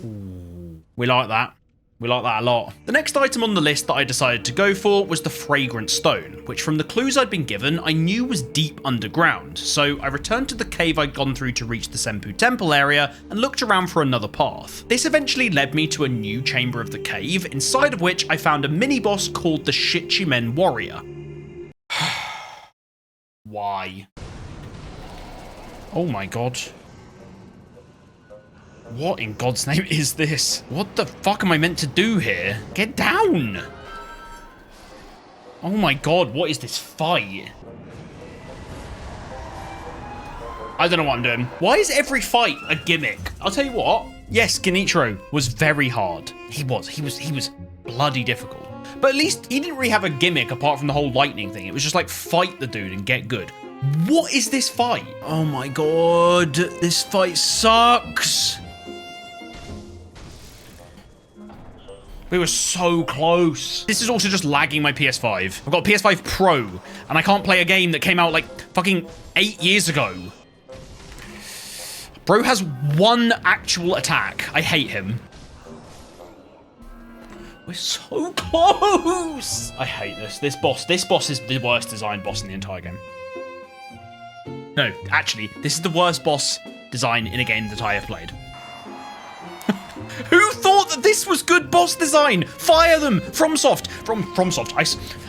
Ooh, we like that. We like that a lot. The next item on the list that I decided to go for was the Fragrant Stone, which from the clues I'd been given, I knew was deep underground. So I returned to the cave I'd gone through to reach the Senpu Temple area and looked around for another path. This eventually led me to a new chamber of the cave, inside of which I found a mini-boss called the Shichimen Warrior. Why? Oh my god. What in God's name is this? What the fuck am I meant to do here? Get down! Oh my god, what is this fight? I don't know what I'm doing. Why is every fight a gimmick? I'll tell you what. Yes, Genichiro was very hard. He was bloody difficult. But at least he didn't really have a gimmick apart from the whole lightning thing. It was just like, fight the dude and get good. What is this fight? Oh my god, this fight sucks. We were so close. This is also just lagging my PS5. I've got a PS5 Pro, and I can't play a game that came out like fucking 8 years ago. Bro has one actual attack. I hate him. We're so close. I hate this. This boss is the worst designed boss in the entire game. No, actually, this is the worst boss design in a game that I have played. Who thought that this was good boss design? Fire them! FromSoft! FromSoft.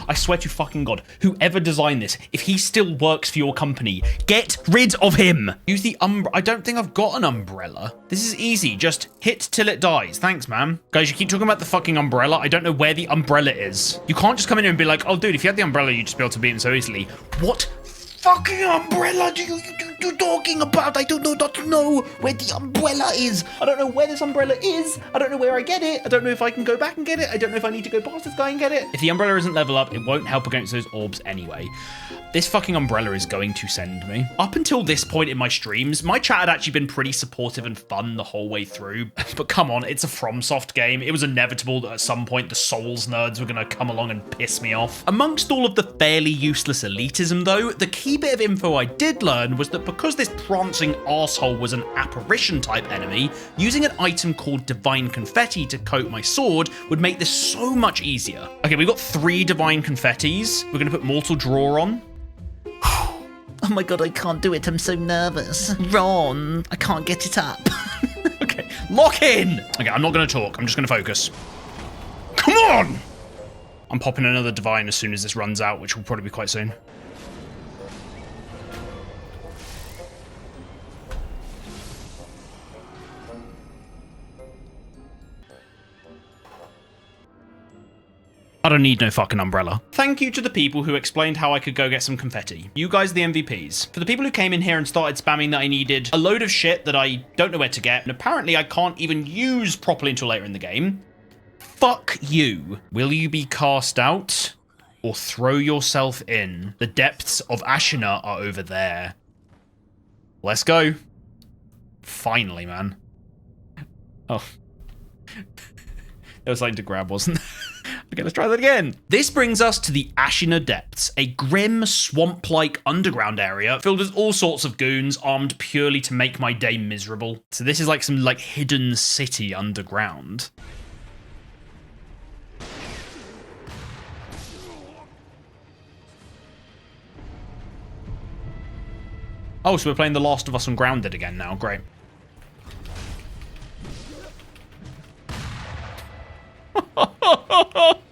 I swear to fucking God, whoever designed this, if he still works for your company, get rid of him! Use the I don't think I've got an umbrella. This is easy. Just hit till it dies. Thanks, man. Guys, you keep talking about the fucking umbrella. I don't know where the umbrella is. You can't just come in here and be like, oh, dude, if you had the umbrella, you'd just be able to beat him so easily. What fucking umbrella do you talking about? I do not know where the umbrella is. I don't know where this umbrella is. I don't know where I get it. I don't know if I can go back and get it. I don't know if I need to go past this guy and get it. If the umbrella isn't level up, it won't help against those orbs anyway. This fucking umbrella is going to send me. Up until this point in my streams, my chat had actually been pretty supportive and fun the whole way through. But come on, it's a FromSoft game. It was inevitable that at some point the Souls nerds were going to come along and piss me off. Amongst all of the fairly useless elitism though, the key bit of info I did learn was that because this prancing arsehole was an apparition type enemy, using an item called Divine Confetti to coat my sword would make this so much easier. Okay, we've got 3 Divine Confettis. We're going to put Mortal Draw on. Oh my God, I can't do it. I'm so nervous. Ron, I can't get it up. Okay, lock in. Okay, I'm not going to talk. I'm just going to focus. Come on. I'm popping another Divine as soon as this runs out, which will probably be quite soon. I don't need no fucking umbrella. Thank you to the people who explained how I could go get some confetti. You guys are the MVPs. For the people who came in here and started spamming that I needed a load of shit that I don't know where to get, and apparently I can't even use properly until later in the game, fuck you. Will you be cast out or throw yourself in? The depths of Ashina are over there. Let's go. Finally, man. Oh. There was something to grab, wasn't there? Okay, let's try that again. This brings us to the Ashina Depths, a grim, swamp-like underground area filled with all sorts of goons armed purely to make my day miserable. So this is like some hidden city underground. Oh, so we're playing The Last of Us on Grounded again now. Great.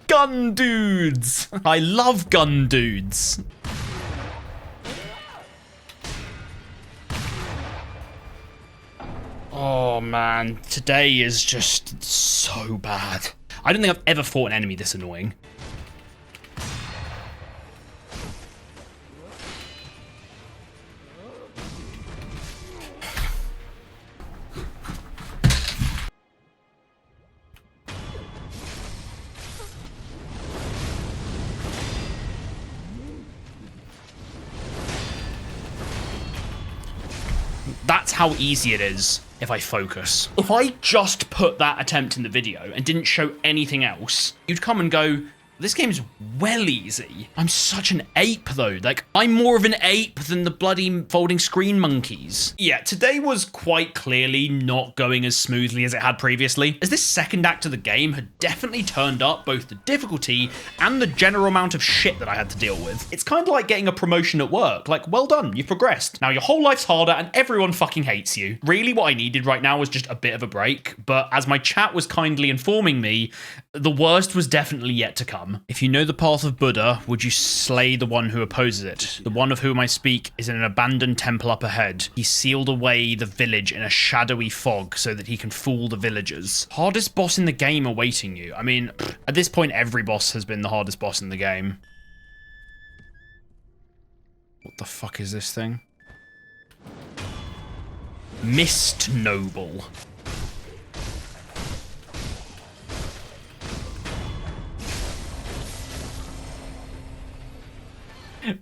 Gun dudes! I love gun dudes. Oh man, today is just so bad. I don't think I've ever fought an enemy this annoying. That's how easy it is if I focus. If I just put that attempt in the video and didn't show anything else, you'd come and go, this game's well easy. I'm such an ape though. I'm more of an ape than the bloody folding screen monkeys. Yeah, today was quite clearly not going as smoothly as it had previously, as this second act of the game had definitely turned up both the difficulty and the general amount of shit that I had to deal with. It's kind of like getting a promotion at work. Well done, you've progressed. Now your whole life's harder and everyone fucking hates you. Really what I needed right now was just a bit of a break, but as my chat was kindly informing me, the worst was definitely yet to come. If you know the path of Buddha, would you slay the one who opposes it? The one of whom I speak is in an abandoned temple up ahead. He sealed away the village in a shadowy fog so that he can fool the villagers. Hardest boss in the game awaiting you. I mean, at this point, every boss has been the hardest boss in the game. What the fuck is this thing? Mist Noble.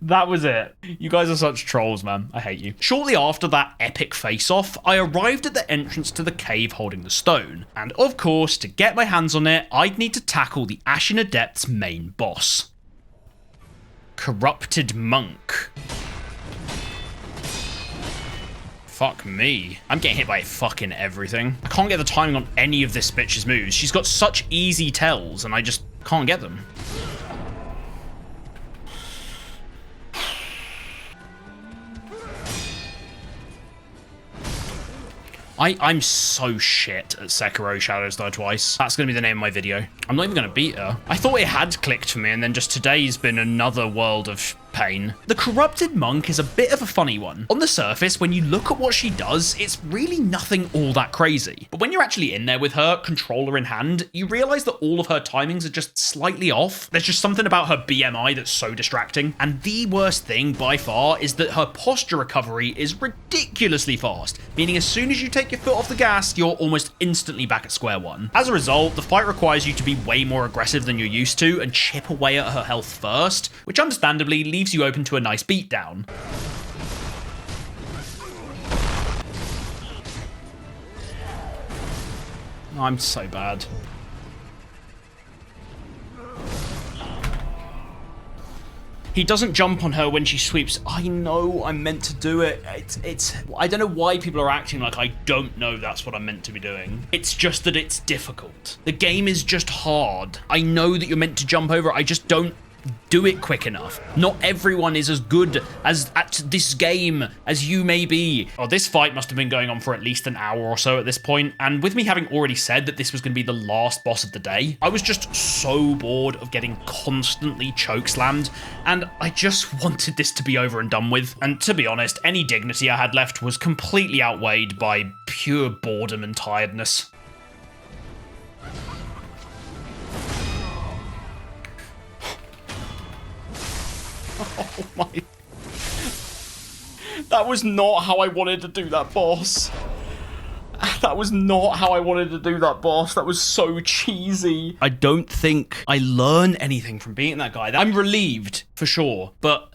That was it. You guys are such trolls, man. I hate you. Shortly after that epic face-off, I arrived at the entrance to the cave holding the stone. And of course, to get my hands on it, I'd need to tackle the Ashina Depths main boss. Corrupted Monk. Fuck me. I'm getting hit by fucking everything. I can't get the timing on any of this bitch's moves. She's got such easy tells, and I just can't get them. I'm so shit at Sekiro Shadows Die Twice. That's going to be the name of my video. I'm not even going to beat her. I thought it had clicked for me, and then just today's been another world of pain. The Corrupted Monk is a bit of a funny one. On the surface, when you look at what she does, it's really nothing all that crazy. But when you're actually in there with her, controller in hand, you realize that all of her timings are just slightly off. There's just something about her BMI that's so distracting. And the worst thing by far is that her posture recovery is ridiculously fast, meaning as soon as you take your foot off the gas, you're almost instantly back at square one. As a result, the fight requires you to be way more aggressive than you're used to and chip away at her health first, which understandably leaves you open to a nice beatdown. I'm so bad. He doesn't jump on her when she sweeps. I know I'm meant to do it. I don't know why people are acting like I don't know that's what I'm meant to be doing. It's just that it's difficult. The game is just hard. I know that you're meant to jump over. I just don't do it quick enough. Not everyone is as good as at this game as you may be. Oh, this fight must have been going on for at least an hour or so at this point, and with me having already said that this was going to be the last boss of the day, I was just so bored of getting constantly chokeslammed, and I just wanted this to be over and done with. And to be honest, any dignity I had left was completely outweighed by pure boredom and tiredness. Oh my... That was not how I wanted to do that boss. That was not how I wanted to do that boss. That was so cheesy. I don't think I learn anything from beating that guy. I'm relieved, for sure, but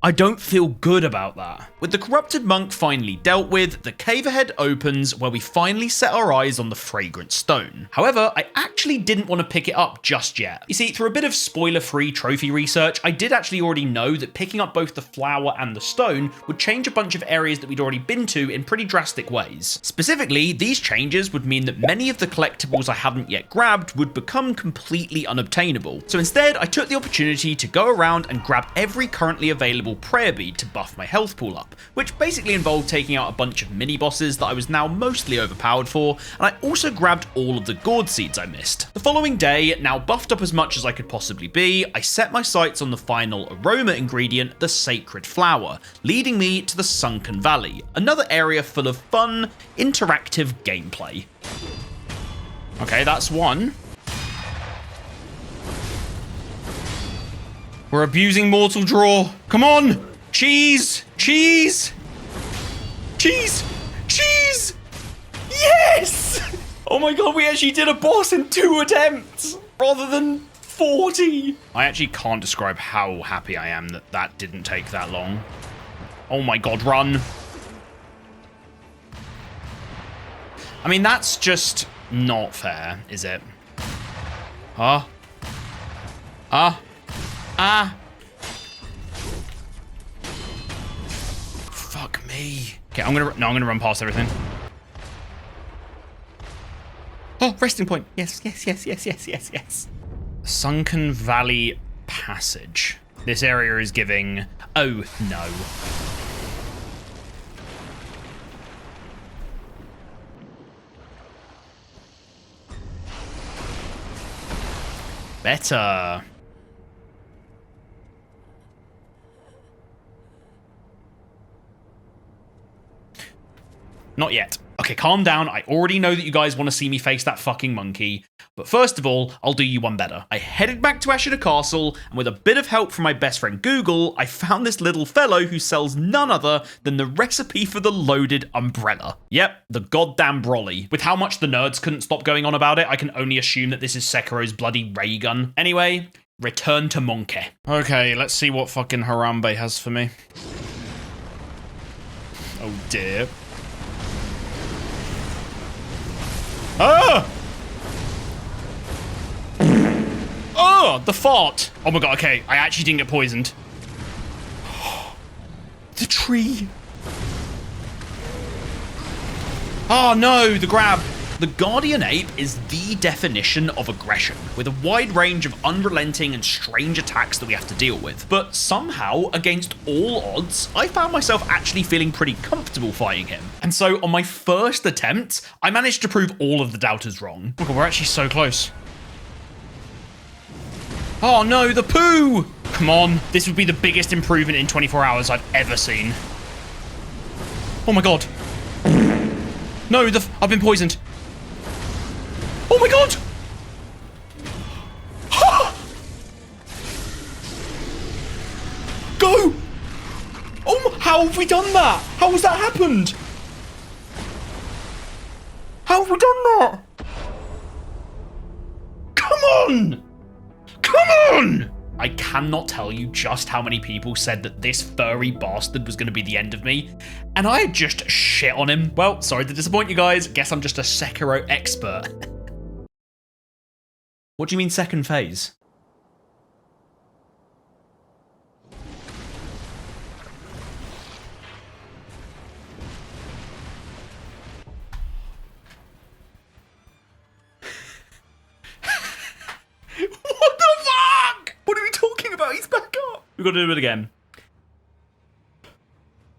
I don't feel good about that. With the Corrupted Monk finally dealt with, the cave ahead opens where we finally set our eyes on the fragrant stone. However, I actually didn't want to pick it up just yet. You see, through a bit of spoiler-free trophy research, I did actually already know that picking up both the flower and the stone would change a bunch of areas that we'd already been to in pretty drastic ways. Specifically, these changes would mean that many of the collectibles I hadn't yet grabbed would become completely unobtainable. So instead, I took the opportunity to go around and grab every currently available prayer bead to buff my health pool up, which basically involved taking out a bunch of mini bosses that I was now mostly overpowered for, and I also grabbed all of the gourd seeds I missed. The following day, now buffed up as much as I could possibly be, I set my sights on the final aroma ingredient, the sacred flower, leading me to the Sunken Valley, another area full of fun, interactive gameplay. Okay, that's one. We're abusing Mortal Draw. Come on! Cheese! Cheese! Cheese! Cheese! Yes! Oh my god, we actually did a boss in 2 attempts rather than 40. I actually can't describe how happy I am that that didn't take that long. Oh my god, run. I mean, that's just not fair, is it? Huh? Ah. Fuck me. Okay, I'm gonna run past everything. Oh, resting point. Yes. Sunken Valley Passage. This area is giving... Oh, no. Better. Not yet. Okay, calm down. I already know that you guys want to see me face that fucking monkey. But first of all, I'll do you one better. I headed back to Ashina Castle, and with a bit of help from my best friend Google, I found this little fellow who sells none other than the recipe for the loaded umbrella. Yep, the goddamn brolly. With how much the nerds couldn't stop going on about it, I can only assume that this is Sekiro's bloody ray gun. Anyway, return to Monkey. Okay, let's see what fucking Harambe has for me. Oh dear. Ah! Oh, the fart. Oh my god, okay. I actually didn't get poisoned. The tree. Oh no, the grab. The Guardian Ape is the definition of aggression, with a wide range of unrelenting and strange attacks that we have to deal with. But somehow, against all odds, I found myself actually feeling pretty comfortable fighting him. And so on my first attempt, I managed to prove all of the doubters wrong. Oh God, we're actually so close. Oh no, the poo! Come on, this would be the biggest improvement in 24 hours I've ever seen. Oh my God. No, I've been poisoned. Oh my God! Go! Oh, how have we done that? How has that happened? How have we done that? Come on! Come on! I cannot tell you just how many people said that this furry bastard was going to be the end of me, and I had just shit on him. Well, sorry to disappoint you guys. Guess I'm just a Sekiro expert. What do you mean second phase? What the fuck? What are we talking about? He's back up. We've got to do it again.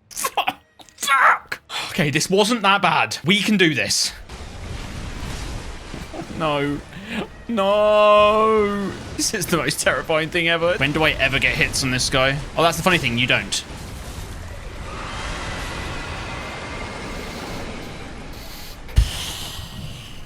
Fuck. Okay, this wasn't that bad. We can do this. No. No! This is the most terrifying thing ever. When do I ever get hits on this guy? Oh, that's the funny thing, you don't.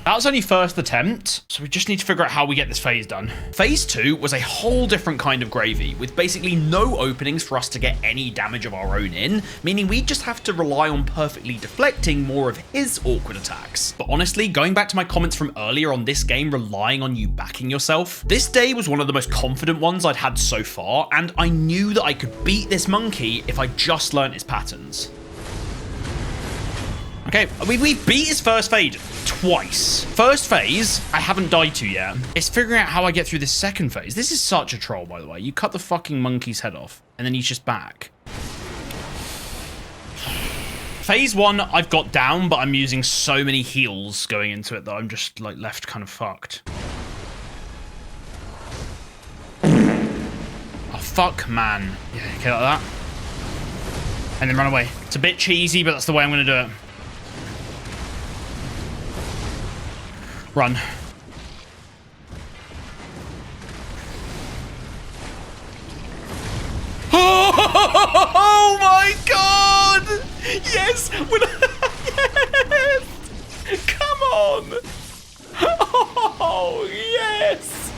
That was only first attempt, so we just need to figure out how we get this phase done. Phase 2 was a whole different kind of gravy, with basically no openings for us to get any damage of our own in, meaning we just have to rely on perfectly deflecting more of his awkward attacks. But honestly, going back to my comments from earlier on this game relying on you backing yourself, this day was one of the most confident ones I'd had so far, and I knew that I could beat this monkey if I just learnt his patterns. Okay, we beat his first phase twice. First phase, I haven't died to yet. It's figuring out how I get through this second phase. This is such a troll, by the way. You cut the fucking monkey's head off, and then he's just back. Phase 1, I've got down, but I'm using so many heals going into it that I'm just, like, left kind of fucked. Oh, fuck, man. Yeah, okay, like that. And then run away. It's a bit cheesy, but that's the way I'm going to do it. Run. Oh my God! Yes! Yes! Come on! Oh, yes!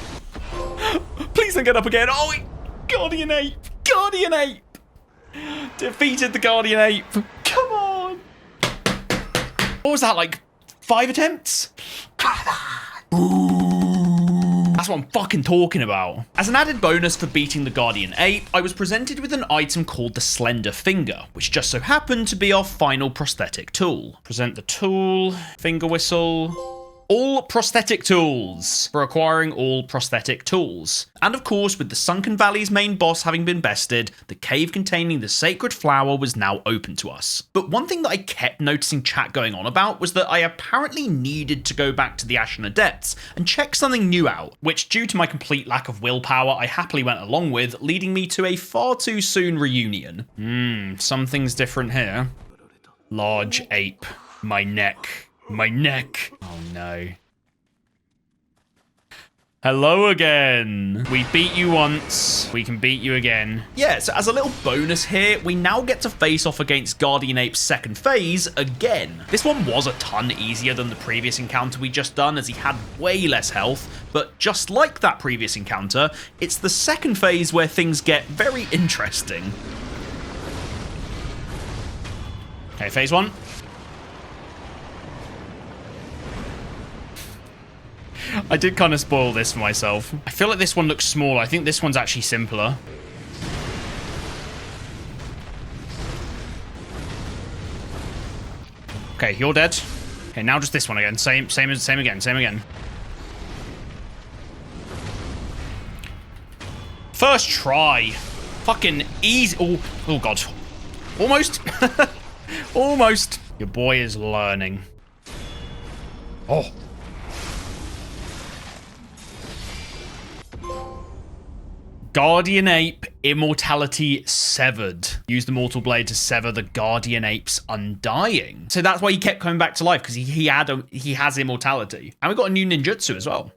Please don't get up again. Oh, Guardian Ape! Guardian Ape! Defeated the Guardian Ape. Come on! What was that, like 5 attempts? That's what I'm fucking talking about. As an added bonus for beating the Guardian Ape, I was presented with an item called the Slender Finger, which just so happened to be our final prosthetic tool. Present the tool, finger whistle. All prosthetic tools for acquiring all prosthetic tools. And of course, with the Sunken Valley's main boss having been bested, the cave containing the sacred flower was now open to us. But one thing that I kept noticing chat going on about was that I apparently needed to go back to the Ashen Depths and check something new out, which due to my complete lack of willpower, I happily went along with, leading me to a far too soon reunion. Something's different here. Large ape. My neck. My neck. Oh no. Hello again. We beat you once. We can beat you again. Yeah, so as a little bonus here, we now get to face off against Guardian Ape's second phase again. This one was a ton easier than the previous encounter we just done, as he had way less health, but just like that previous encounter, it's the second phase where things get very interesting. Okay, phase 1. I did kind of spoil this for myself. I feel like this one looks smaller. I think this one's actually simpler. Okay, you're dead. Okay, now just this one again. Same again. First try. Fucking easy. Oh God. Almost. Almost. Your boy is learning. Oh. Guardian Ape, immortality severed. Use the Mortal Blade to sever the Guardian Ape's undying. So that's why he kept coming back to life, because he has immortality. And we got a new ninjutsu as well.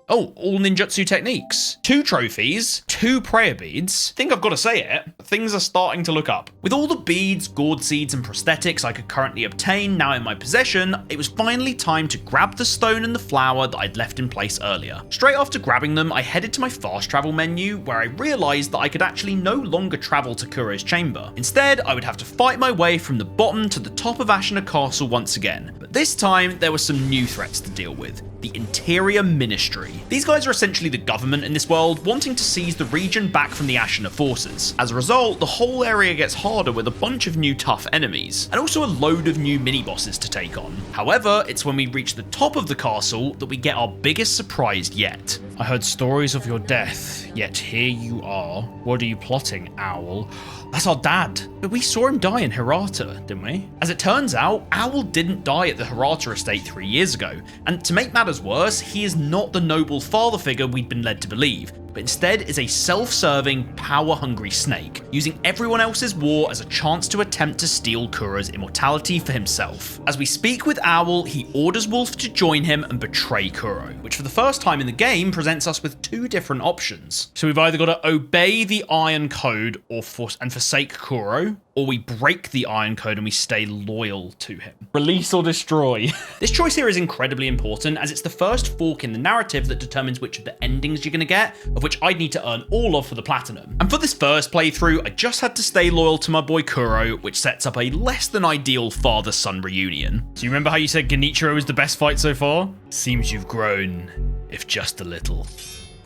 Oh, all ninjutsu techniques. 2 trophies, 2 prayer beads. I think I've got to say it, things are starting to look up. With all the beads, gourd seeds, and prosthetics I could currently obtain now in my possession, it was finally time to grab the stone and the flower that I'd left in place earlier. Straight after grabbing them, I headed to my fast travel menu, where I realized that I could actually no longer travel to Kuro's chamber. Instead, I would have to fight my way from the bottom to the top of Ashina Castle once again. But this time, there were some new threats to deal with. The Interior Ministry. These guys are essentially the government in this world, wanting to seize the region back from the Ashina forces. As a result, the whole area gets harder with a bunch of new tough enemies, and also a load of new mini-bosses to take on. However, it's when we reach the top of the castle that we get our biggest surprise yet. I heard stories of your death, yet here you are. What are you plotting, Owl? That's our dad. But we saw him die in Hirata, didn't we? As it turns out, Owl didn't die at the Hirata estate 3 years ago. And to make matters worse, he is not the noble father figure we'd been led to believe, but instead is a self-serving, power-hungry snake, using everyone else's war as a chance to attempt to steal Kuro's immortality for himself. As we speak with Owl, he orders Wolf to join him and betray Kuro, which for the first time in the game presents us with 2 different options. So we've either got to obey the Iron Code and forsake Kuro, or we break the Iron Code and we stay loyal to him. Release or destroy. This choice here is incredibly important, as it's the first fork in the narrative that determines which of the endings you're going to get, of which I'd need to earn all of for the platinum. And for this first playthrough, I just had to stay loyal to my boy Kuro, which sets up a less than ideal father-son reunion. So you remember how you said Genichiro was the best fight so far? Seems you've grown, if just a little.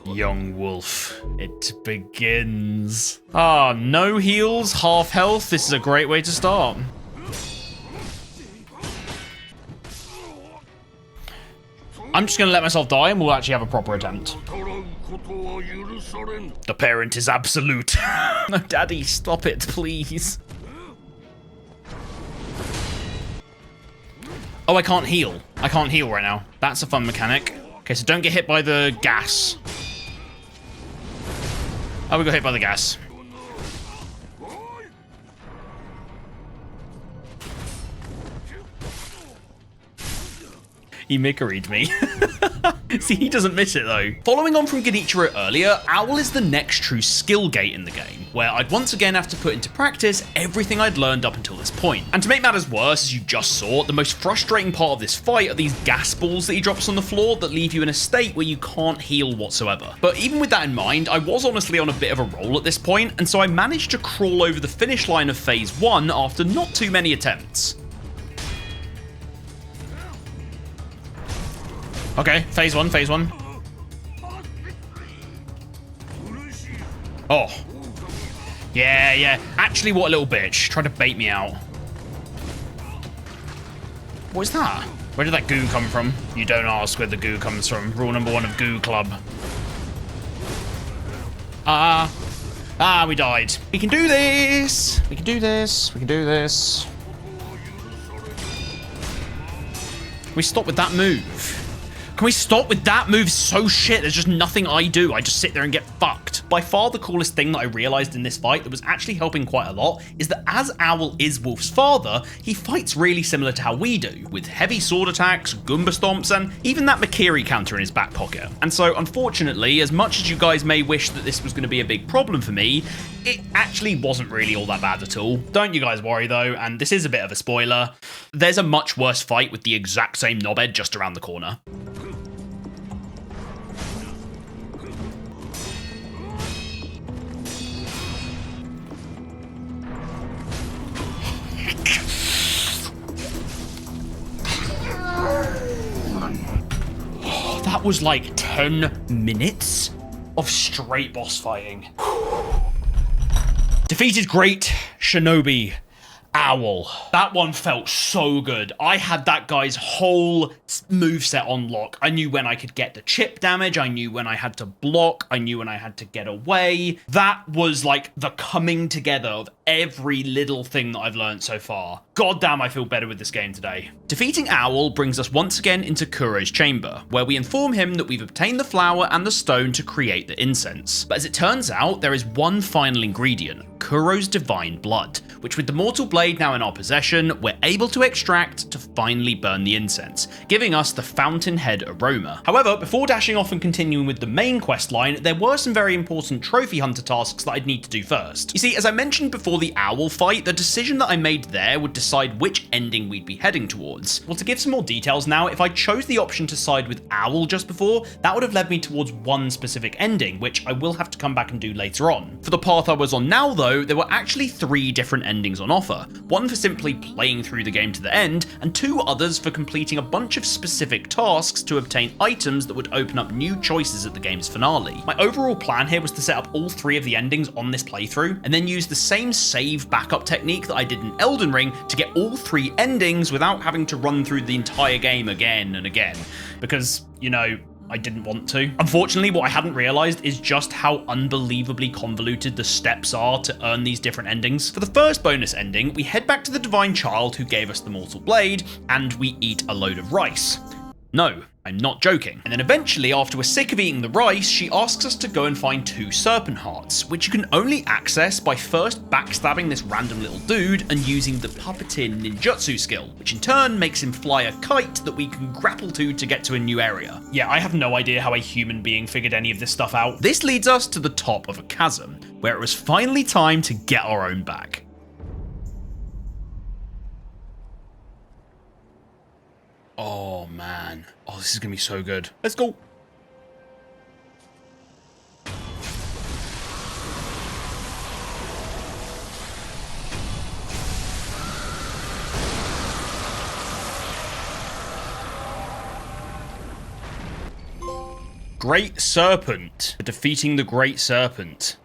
Young Wolf, it begins. Ah, no heals, half health. This is a great way to start. I'm just going to let myself die and we'll actually have a proper attempt. The parent is absolute. No, Daddy, stop it, please. Oh, I can't heal. I can't heal right now. That's a fun mechanic. Okay, so don't get hit by the gas. Oh, we got hit by the gas. He Mikori'd me. See, he doesn't miss it though. Following on from Genichiro earlier, Owl is the next true skill gate in the game, where I'd once again have to put into practice everything I'd learned up until this point. And to make matters worse, as you just saw, the most frustrating part of this fight are these gas balls that he drops on the floor that leave you in a state where you can't heal whatsoever. But even with that in mind, I was honestly on a bit of a roll at this point, and so I managed to crawl over the finish line of phase 1 after not too many attempts. Okay, phase 1. Oh. Yeah. Actually, what a little bitch. Trying to bait me out. What is that? Where did that goo come from? You don't ask where the goo comes from. Rule number 1 of Goo Club. We died. We can do this. We can do this. We can do this. Can we stop with that move? Can we stop with that move? So shit, there's just nothing I do. I just sit there and get fucked. By far the coolest thing that I realized in this fight that was actually helping quite a lot is that as Owl is Wolf's father, he fights really similar to how we do, with heavy sword attacks, Goomba stomps, and even that Mikiri counter in his back pocket. And so unfortunately, as much as you guys may wish that this was going to be a big problem for me, it actually wasn't really all that bad at all. Don't you guys worry though, and this is a bit of a spoiler. There's a much worse fight with the exact same knobhead just around the corner. That was like 10 minutes of straight boss fighting. Defeated great Shinobi Owl. That one felt so good. I had that guy's whole moveset on lock. I knew when I could get the chip damage. I knew when I had to block. I knew when I had to get away. That was like the coming together of every little thing that I've learned so far. God damn, I feel better with this game today. Defeating Owl brings us once again into Kuro's chamber, where we inform him that we've obtained the flower and the stone to create the incense. But as it turns out, there is one final ingredient, Kuro's divine blood, which with the mortal blade now in our possession, we're able to extract to finally burn the incense, giving us the fountainhead aroma. However, before dashing off and continuing with the main quest line, there were some very important trophy hunter tasks that I'd need to do first. You see, as I mentioned before the Owl fight, the decision that I made there would decide which ending we'd be heading towards. Well, to give some more details now, if I chose the option to side with Owl just before, that would have led me towards one specific ending, which I will have to come back and do later on. For the path I was on now though, there were actually 3 different endings on offer. One for simply playing through the game to the end, and 2 others for completing a bunch of specific tasks to obtain items that would open up new choices at the game's finale. My overall plan here was to set up all 3 of the endings on this playthrough, and then use the same save backup technique that I did in Elden Ring to get all 3 endings without having to run through the entire game again and again. Because, you know, I didn't want to. Unfortunately, what I hadn't realized is just how unbelievably convoluted the steps are to earn these different endings. For the first bonus ending, we head back to the Divine Child who gave us the Mortal Blade, and we eat a load of rice. No, I'm not joking. And then eventually, after we're sick of eating the rice, she asks us to go and find 2 serpent hearts, which you can only access by first backstabbing this random little dude and using the puppeteer ninjutsu skill, which in turn makes him fly a kite that we can grapple to get to a new area. Yeah, I have no idea how a human being figured any of this stuff out. This leads us to the top of a chasm, where it was finally time to get our own back. Oh man. Oh, this is gonna be so good. Let's go. Great Serpent. Defeating the Great Serpent.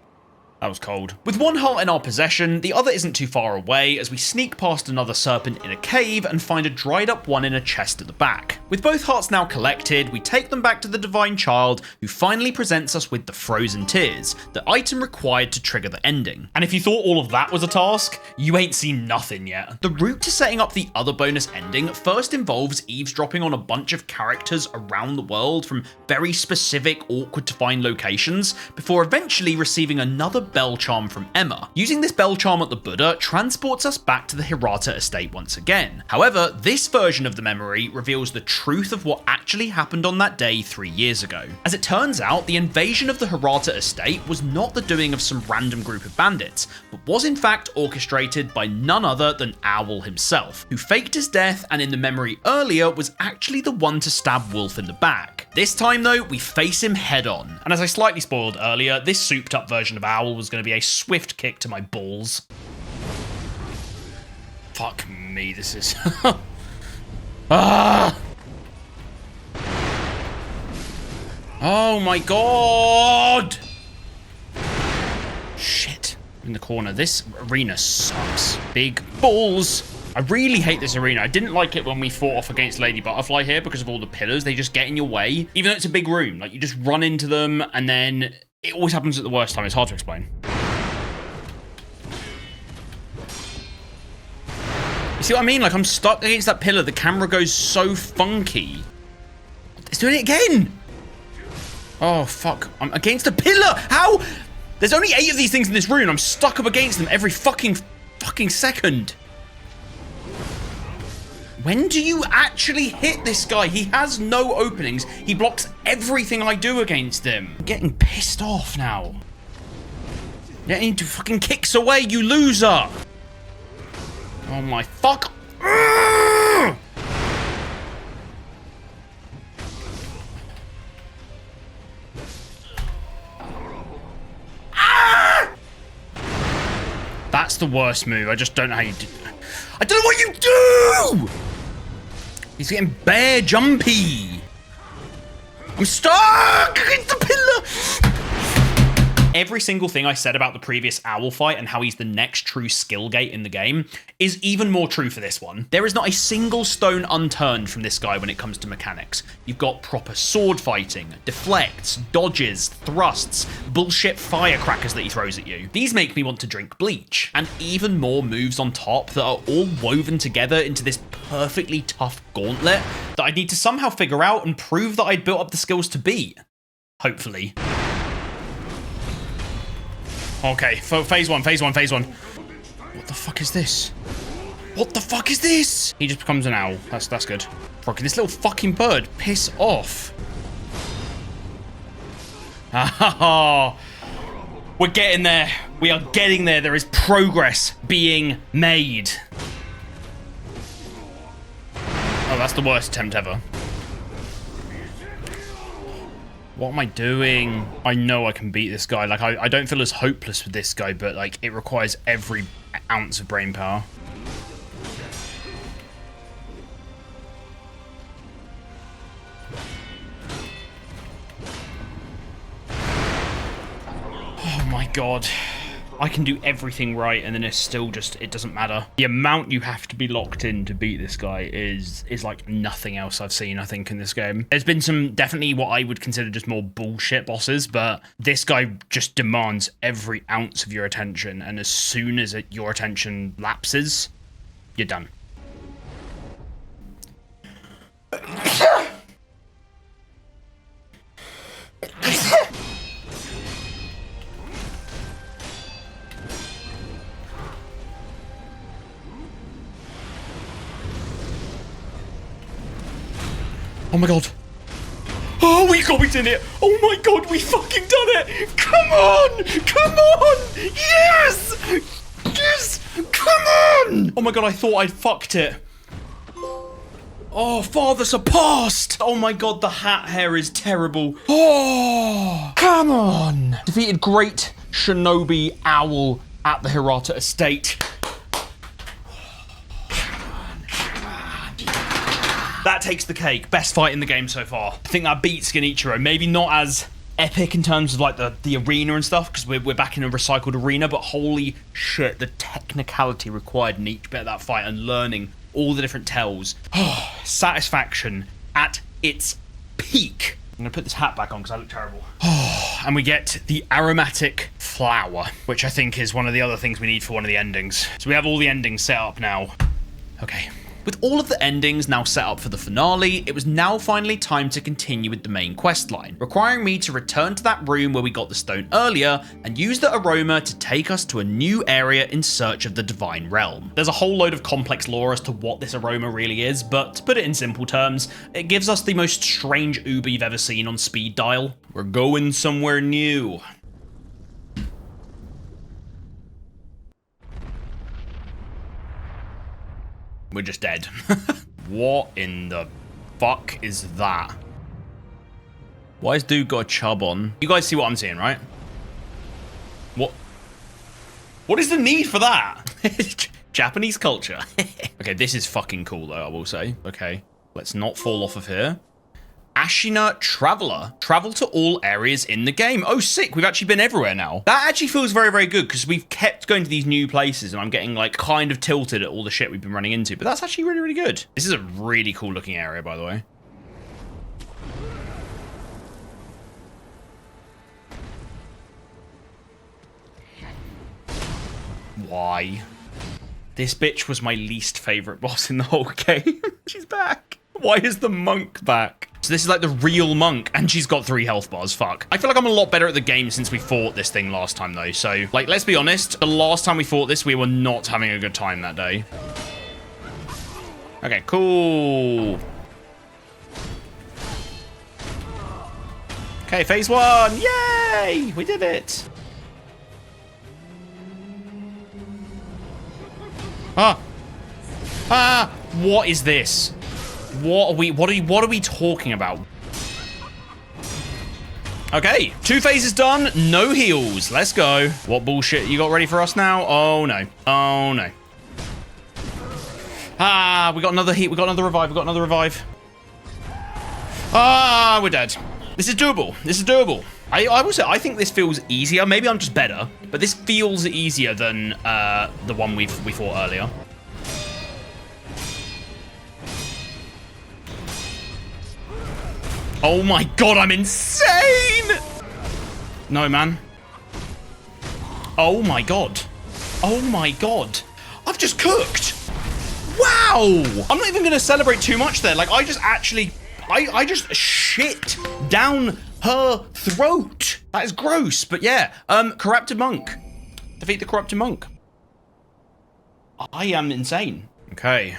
That was cold. With one heart in our possession, the other isn't too far away as we sneak past another serpent in a cave and find a dried up one in a chest at the back. With both hearts now collected, we take them back to the Divine Child, who finally presents us with the Frozen Tears, the item required to trigger the ending. And if you thought all of that was a task, you ain't seen nothing yet. The route to setting up the other bonus ending first involves eavesdropping on a bunch of characters around the world from very specific, awkward to find locations, before eventually receiving another bell charm from Emma. Using this bell charm at the Buddha transports us back to the Hirata estate once again. However, this version of the memory reveals the truth of what actually happened on that day 3 years ago. As it turns out, the invasion of the Hirata estate was not the doing of some random group of bandits, but was in fact orchestrated by none other than Owl himself, who faked his death and in the memory earlier was actually the one to stab Wolf in the back. This time though, we face him head on. And as I slightly spoiled earlier, this souped up version of Owl was going to be a swift kick to my balls. Fuck me, this is... Ah! Oh my god! Shit. In the corner. This arena sucks. Big balls. I really hate this arena. I didn't like it when we fought off against Lady Butterfly here because of all the pillars. They just get in your way. Even though it's a big room. Like, you just run into them and then it always happens at the worst time. It's hard to explain. You see what I mean? Like, I'm stuck against that pillar. The camera goes so funky. It's doing it again. Oh, fuck. I'm against a pillar. How? There's only 8 of these things in this room. I'm stuck up against them every fucking second. When do you actually hit this guy? He has no openings. He blocks everything I do against him. I'm getting pissed off now. Getting to fucking kicks away, you loser. Oh my fuck. That's the worst move. I just don't know how you do. I don't know what you do! He's getting bear jumpy. I'm stuck against the pillar. Every single thing I said about the previous Owl fight and how he's the next true skill gate in the game is even more true for this one. There is not a single stone unturned from this guy when it comes to mechanics. You've got proper sword fighting, deflects, dodges, thrusts, bullshit firecrackers that he throws at you. These make me want to drink bleach, and even more moves on top that are all woven together into this perfectly tough gauntlet that I need to somehow figure out and prove that I'd built up the skills to beat. Hopefully. Okay, phase one. What the fuck is this? What the fuck is this? He just becomes an owl. That's good. Fucking this little fucking bird. Piss off. Ah, we're getting there. We are getting there. There is progress being made. Oh, that's the worst attempt ever. What am I doing? I know I can beat this guy. Like, I don't feel as hopeless with this guy, but, like, it requires every ounce of brain power. Oh, my God. I can do everything right, and then it's still just, it doesn't matter. The amount you have to be locked in to beat this guy is like nothing else I've seen, I think, in this game. There's been some definitely what I would consider just more bullshit bosses, but this guy just demands every ounce of your attention, and as soon as your attention lapses, you're done. Oh my God. Oh, we did it. Oh my God, we fucking done it. Come on. Come on. Yes. Yes. Come on. Oh my God, I thought I'd fucked it. Oh, Father surpassed. Oh my God, the hat hair is terrible. Oh, come on. Defeated Great Shinobi Owl at the Hirata Estate. That takes the cake. Best fight in the game so far. I think that beats Genichiro. Maybe not as epic in terms of like the arena and stuff, because we're back in a recycled arena, but holy shit, the technicality required in each bit of that fight and learning all the different tells. Satisfaction at its peak. I'm gonna put this hat back on because I look terrible. And we get the aromatic flower, which I think is one of the other things we need for one of the endings. So we have all the endings set up now. Okay. With all of the endings now set up for the finale, it was now finally time to continue with the main quest line, requiring me to return to that room where we got the stone earlier and use the aroma to take us to a new area in search of the divine realm. There's a whole load of complex lore as to what this aroma really is, but to put it in simple terms, it gives us the most strange Uber you've ever seen on speed dial. We're going somewhere new. We're just dead. What in the fuck is that? Why has dude got a chub on? You guys see what I'm seeing, right? What is the need for that? Japanese culture. Okay, this is fucking cool though, I will say. Okay, let's not fall off of here. Ashina Traveler. Travel to all areas in the game. Oh, sick. We've actually been everywhere now. That actually feels very, very good because we've kept going to these new places and I'm getting like kind of tilted at all the shit we've been running into. But that's actually really, really good. This is a really cool looking area, by the way. Why? This bitch was my least favorite boss in the whole game. She's back. Why is the monk back? So this is like the real monk, and she's got 3 health bars, fuck. I feel like I'm a lot better at the game since we fought this thing last time, though. So, like, let's be honest, the last time we fought this, we were not having a good time that day. Okay, cool. Okay, phase 1, yay! We did it. What is this? What are we talking about? Okay, 2 phases done, no heals. Let's go. What bullshit you got ready for us now? Oh no. Oh no. We got another heat, we got another revive. We're dead. This is doable. I will say, I think this feels easier. Maybe I'm just better, but this feels easier than the one we fought earlier. Oh my god, I'm insane! No, man. Oh my god. Oh my god. I've just cooked. Wow! I'm not even going to celebrate too much there. Like, I just actually... I just shit down her throat. That is gross. But yeah, Corrupted Monk. Defeat the Corrupted Monk. I am insane. Okay.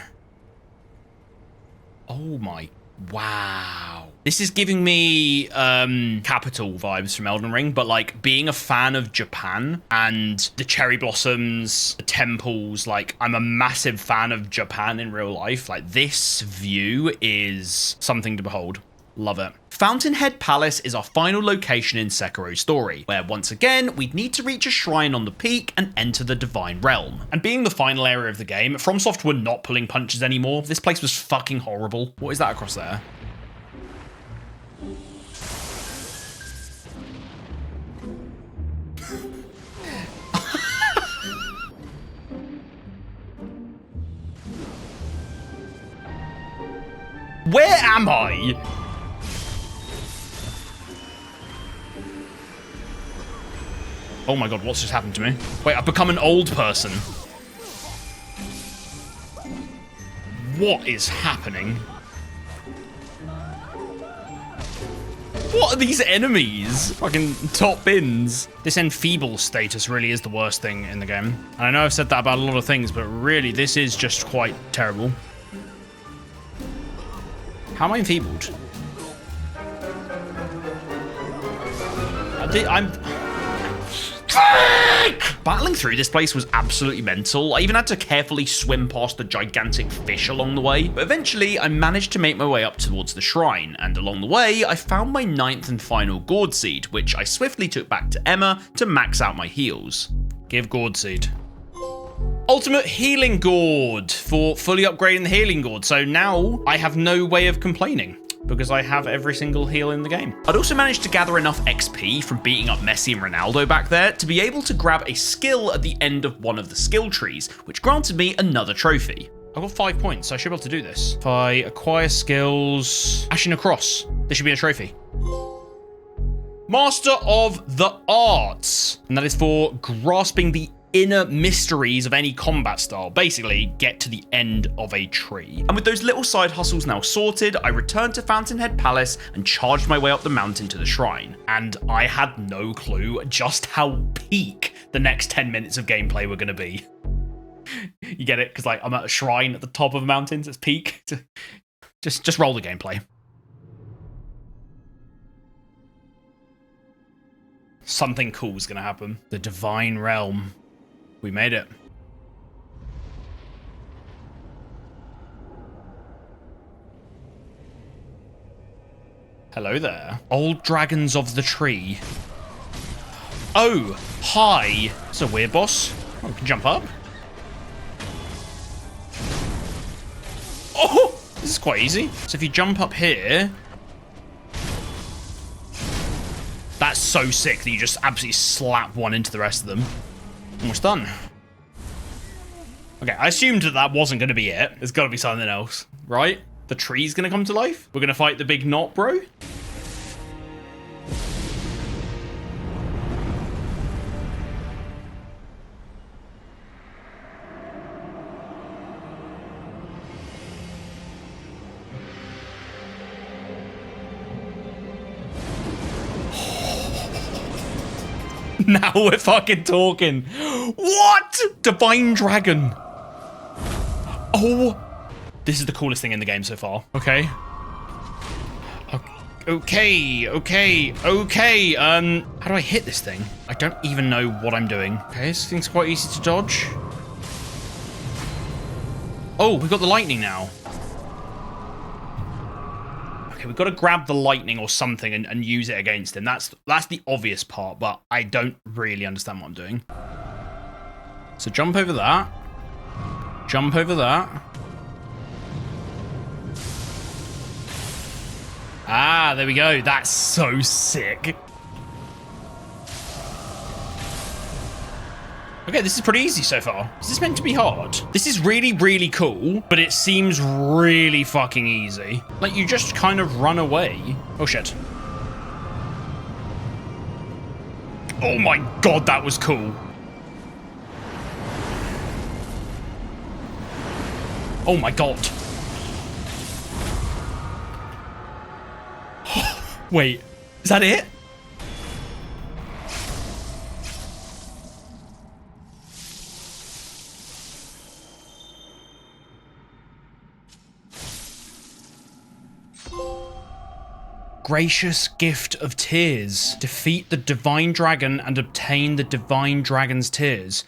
Oh my... Wow. This is giving me Capital vibes from Elden Ring, but like being a fan of Japan and the cherry blossoms, the temples, like I'm a massive fan of Japan in real life. Like this view is something to behold. Love it. Fountainhead Palace is our final location in Sekiro's story, where once again, we'd need to reach a shrine on the peak and enter the Divine Realm. And being the final area of the game, FromSoft were not pulling punches anymore. This place was fucking horrible. What is that across there? Where am I? Oh my god, what's just happened to me? Wait, I've become an old person. What is happening? What are these enemies? Fucking top bins. This enfeeble status really is the worst thing in the game. And I know I've said that about a lot of things, but really this is just quite terrible. How am I enfeebled? I'm... Battling through this place was absolutely mental. I even had to carefully swim past the gigantic fish along the way. But eventually, I managed to make my way up towards the shrine. And along the way, I found my 9th and final Gourd Seed, which I swiftly took back to Emma to max out my heals. Give Gourd Seed. Ultimate Healing Gourd for fully upgrading the Healing Gourd. So now I have no way of complaining, because I have every single heal in the game. I'd also managed to gather enough XP from beating up Messi and Ronaldo back there to be able to grab a skill at the end of one of the skill trees, which granted me another trophy. I've got 5 points, so I should be able to do this. If I acquire skills... Ashen Across. This should be a trophy. Master of the Arts. And that is for grasping the inner mysteries of any combat style. Basically, get to the end of a tree. And with those little side hustles now sorted, I returned to Fountainhead Palace and charged my way up the mountain to the shrine. And I had no clue just how peak the next 10 minutes of gameplay were going to be. You get it? Because like I'm at a shrine at the top of the mountains. It's peak. Just roll the gameplay. Something cool is going to happen. The Divine Realm. We made it. Hello there. Old Dragons of the Tree. Oh, hi. It's a weird boss. Oh, we can jump up. Oh, this is quite easy. So if you jump up here... That's so sick that you just absolutely slap one into the rest of them. Almost done. Okay, I assumed that wasn't going to be it. There's got to be something else, right? The tree's going to come to life? We're going to fight the big knot, bro? Now we're fucking talking. What? Divine Dragon. Oh. This is the coolest thing in the game so far. Okay. Okay. How do I hit this thing? I don't even know what I'm doing. Okay, this thing's quite easy to dodge. Oh, we've got the lightning now. Okay, we've got to grab the lightning or something and use it against him. That's the obvious part, but I don't really understand what I'm doing. So jump over that. Jump over that. Ah, there we go. That's so sick. Okay, this is pretty easy so far. Is this meant to be hard? This is really, really cool, but it seems really fucking easy. Like, you just kind of run away. Oh, shit. Oh my god, that was cool. Oh my god. Wait, is that it? Gracious gift of tears. Defeat the divine dragon and obtain the divine dragon's tears.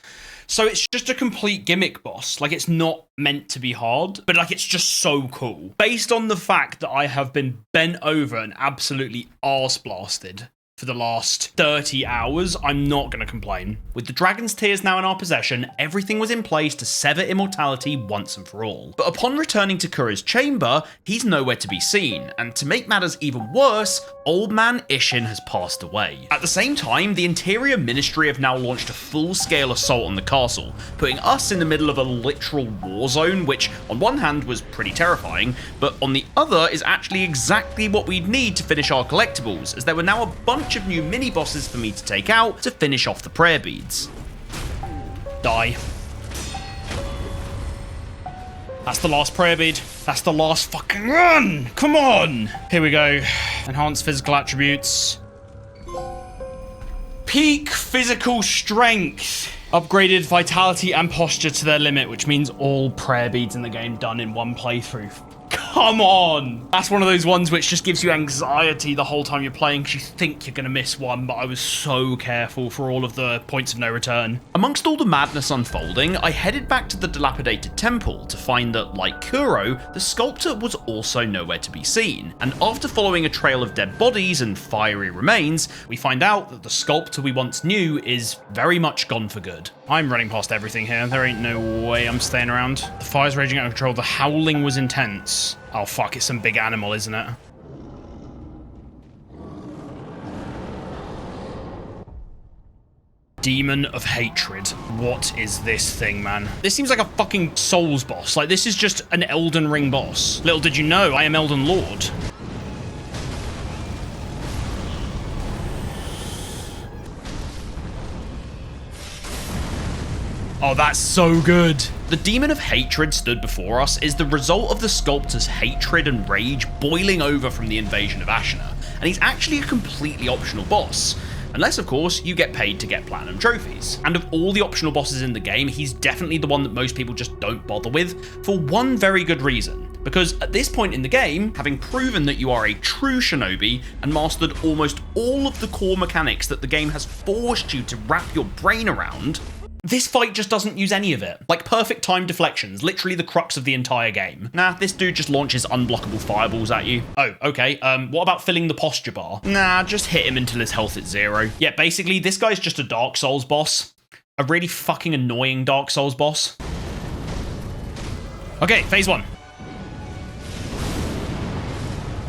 So it's just a complete gimmick boss. Like, it's not meant to be hard, but like, it's just so cool. Based on the fact that I have been bent over and absolutely arse blasted for the last 30 hours, I'm not going to complain. With the dragon's tears now in our possession, everything was in place to sever immortality once and for all. But upon returning to Kura's chamber, he's nowhere to be seen, and to make matters even worse, old man Ishin has passed away. At the same time, the Interior Ministry have now launched a full-scale assault on the castle, putting us in the middle of a literal war zone, which on one hand was pretty terrifying, but on the other is actually exactly what we'd need to finish our collectibles, as there were now a bunch of new mini-bosses for me to take out to finish off the prayer beads. Die. That's the last prayer bead. That's the last fucking run! Come on! Here we go. Enhance physical attributes. Peak physical strength. Upgraded vitality and posture to their limit, which means all prayer beads in the game done in one playthrough. Come on! That's one of those ones which just gives you anxiety the whole time you're playing because you think you're going to miss one, but I was so careful for all of the points of no return. Amongst all the madness unfolding, I headed back to the dilapidated temple to find that, like Kuro, the sculptor was also nowhere to be seen. And after following a trail of dead bodies and fiery remains, we find out that the sculptor we once knew is very much gone for good. I'm running past everything here. There ain't no way I'm staying around. The fire's raging out of control. The howling was intense. Oh fuck, it's some big animal, isn't it? Demon of Hatred. What is this thing, man? This seems like a fucking Souls boss. Like, this is just an Elden Ring boss. Little did you know, I am Elden Lord. Oh, that's so good. The Demon of Hatred stood before us is the result of the sculptor's hatred and rage boiling over from the invasion of Ashina, and he's actually a completely optional boss. Unless, of course, you get paid to get platinum trophies. And of all the optional bosses in the game, he's definitely the one that most people just don't bother with, for one very good reason. Because at this point in the game, having proven that you are a true shinobi and mastered almost all of the core mechanics that the game has forced you to wrap your brain around, this fight just doesn't use any of it. Like perfect time deflections, literally the crux of the entire game. Nah, this dude just launches unblockable fireballs at you. Oh, okay. What about filling the posture bar? Nah, just hit him until his health is 0. Yeah, basically, this guy's just a Dark Souls boss. A really fucking annoying Dark Souls boss. Okay, phase 1.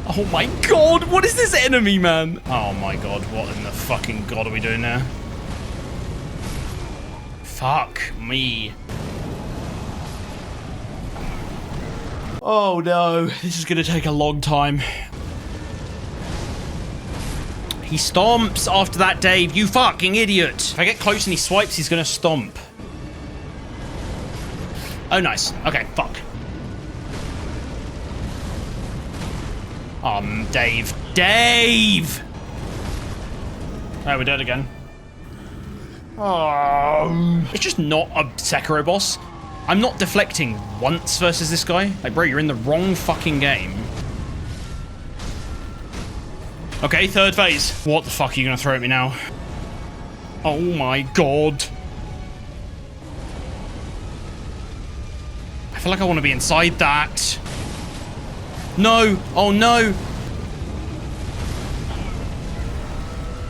Oh my god, what is this enemy, man? Oh my god, what in the fucking god are we doing now? Fuck me. Oh no, this is gonna take a long time. He stomps after that, Dave, you fucking idiot. If I get close and he swipes, he's gonna stomp. Oh, nice. Okay, fuck. Dave. Dave! Oh, we're dead again. Oh, it's just not a Sekiro boss. I'm not deflecting once versus this guy. Like, bro, you're in the wrong fucking game. Okay, third phase. What the fuck are you gonna throw at me now? Oh my god. I feel like I want to be inside that. No. Oh no.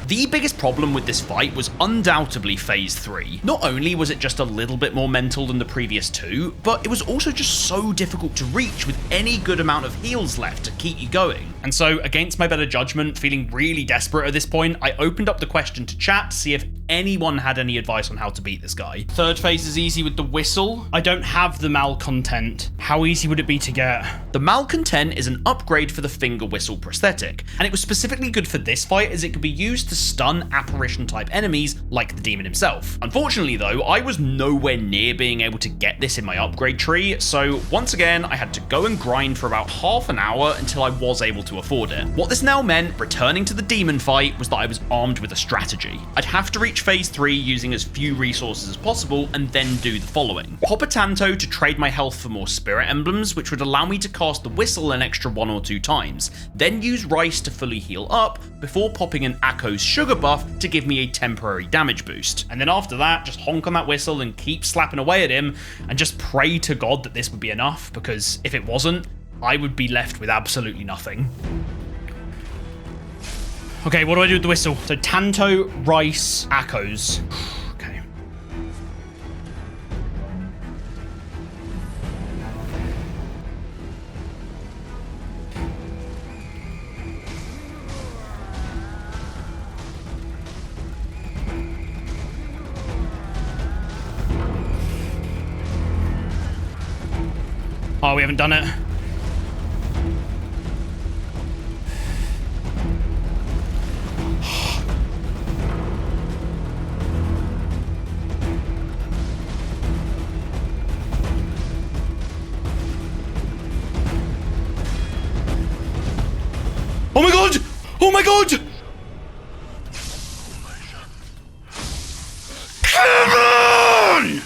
The biggest problem with this fight was undoubtedly phase 3. Not only was it just a little bit more mental than the previous two, but it was also just so difficult to reach with any good amount of heals left to keep you going. And so, against my better judgment, feeling really desperate at this point, I opened up the question to chat to see if anyone had any advice on how to beat this guy. Third phase is easy with the whistle. I don't have the malcontent. How easy would it be to get? The malcontent is an upgrade for the finger whistle prosthetic, and it was specifically good for this fight as it could be used to stun apparition type enemies like the demon himself. Unfortunately though, I was nowhere near being able to get this in my upgrade tree, so once again I had to go and grind for about half an hour until I was able to afford it. What this now meant, returning to the demon fight, was that I was armed with a strategy. I'd have to reach phase 3 using as few resources as possible and then do the following. Pop a Tanto to trade my health for more spirit emblems, which would allow me to cast the whistle an extra 1 or 2 times, then use Rice to fully heal up before popping an Akko's sugar buff to give me a temporary damage boost. And then after that, just honk on that whistle and keep slapping away at him and just pray to God that this would be enough, because if it wasn't, I would be left with absolutely nothing. Okay, what do I do with the whistle? So Tanto, Rice, Akko's. Okay. Oh, we haven't done it. Oh my god! Oh my god! Kevin!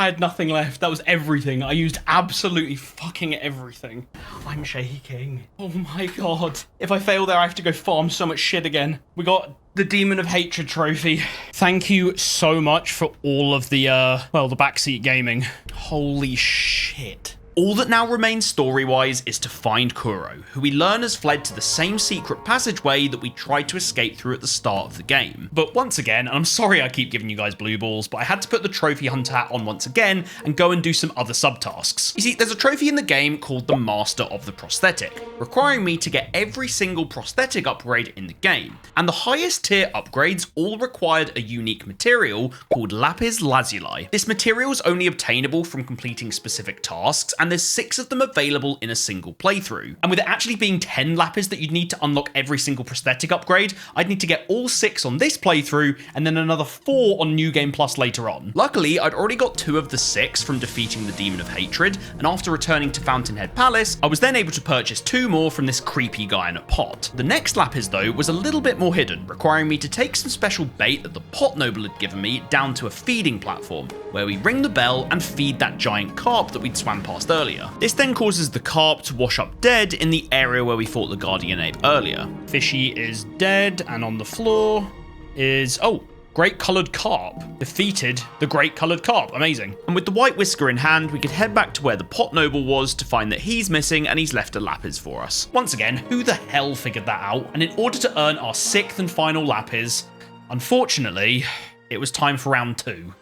I had nothing left. That was everything. I used absolutely fucking everything. I'm shaking. Oh my god. If I fail there, I have to go farm so much shit again. We got the Demon of Hatred trophy. Thank you so much for all of the, well, the backseat gaming. Holy shit. All that now remains story-wise is to find Kuro, who we learn has fled to the same secret passageway that we tried to escape through at the start of the game. But once again, and I'm sorry I keep giving you guys blue balls, but I had to put the trophy hunter hat on once again and go and do some other subtasks. You see, there's a trophy in the game called the Master of the Prosthetic, requiring me to get every single prosthetic upgrade in the game. And the highest tier upgrades all required a unique material called Lapis Lazuli. This material is only obtainable from completing specific tasks, and there's 6 of them available in a single playthrough. And with it actually being 10 lapis that you'd need to unlock every single prosthetic upgrade, I'd need to get all 6 on this playthrough and then another 4 on New Game Plus later on. Luckily, I'd already got 2 of the 6 from defeating the Demon of Hatred, and after returning to Fountainhead Palace, I was then able to purchase 2 more from this creepy guy in a pot. The next lapis though was a little bit more hidden, requiring me to take some special bait that the pot noble had given me down to a feeding platform, where we ring the bell and feed that giant carp that we'd swam past earlier. This then causes the carp to wash up dead in the area where we fought the Guardian Ape earlier. Fishy is dead, and on the floor is, oh, Great Coloured Carp. Defeated the Great Coloured Carp. Amazing. And with the White Whisker in hand, we could head back to where the pot noble was to find that he's missing and he's left a lapis for us. Once again, who the hell figured that out? And in order to earn our 6th and final lapis, unfortunately, it was time for round 2.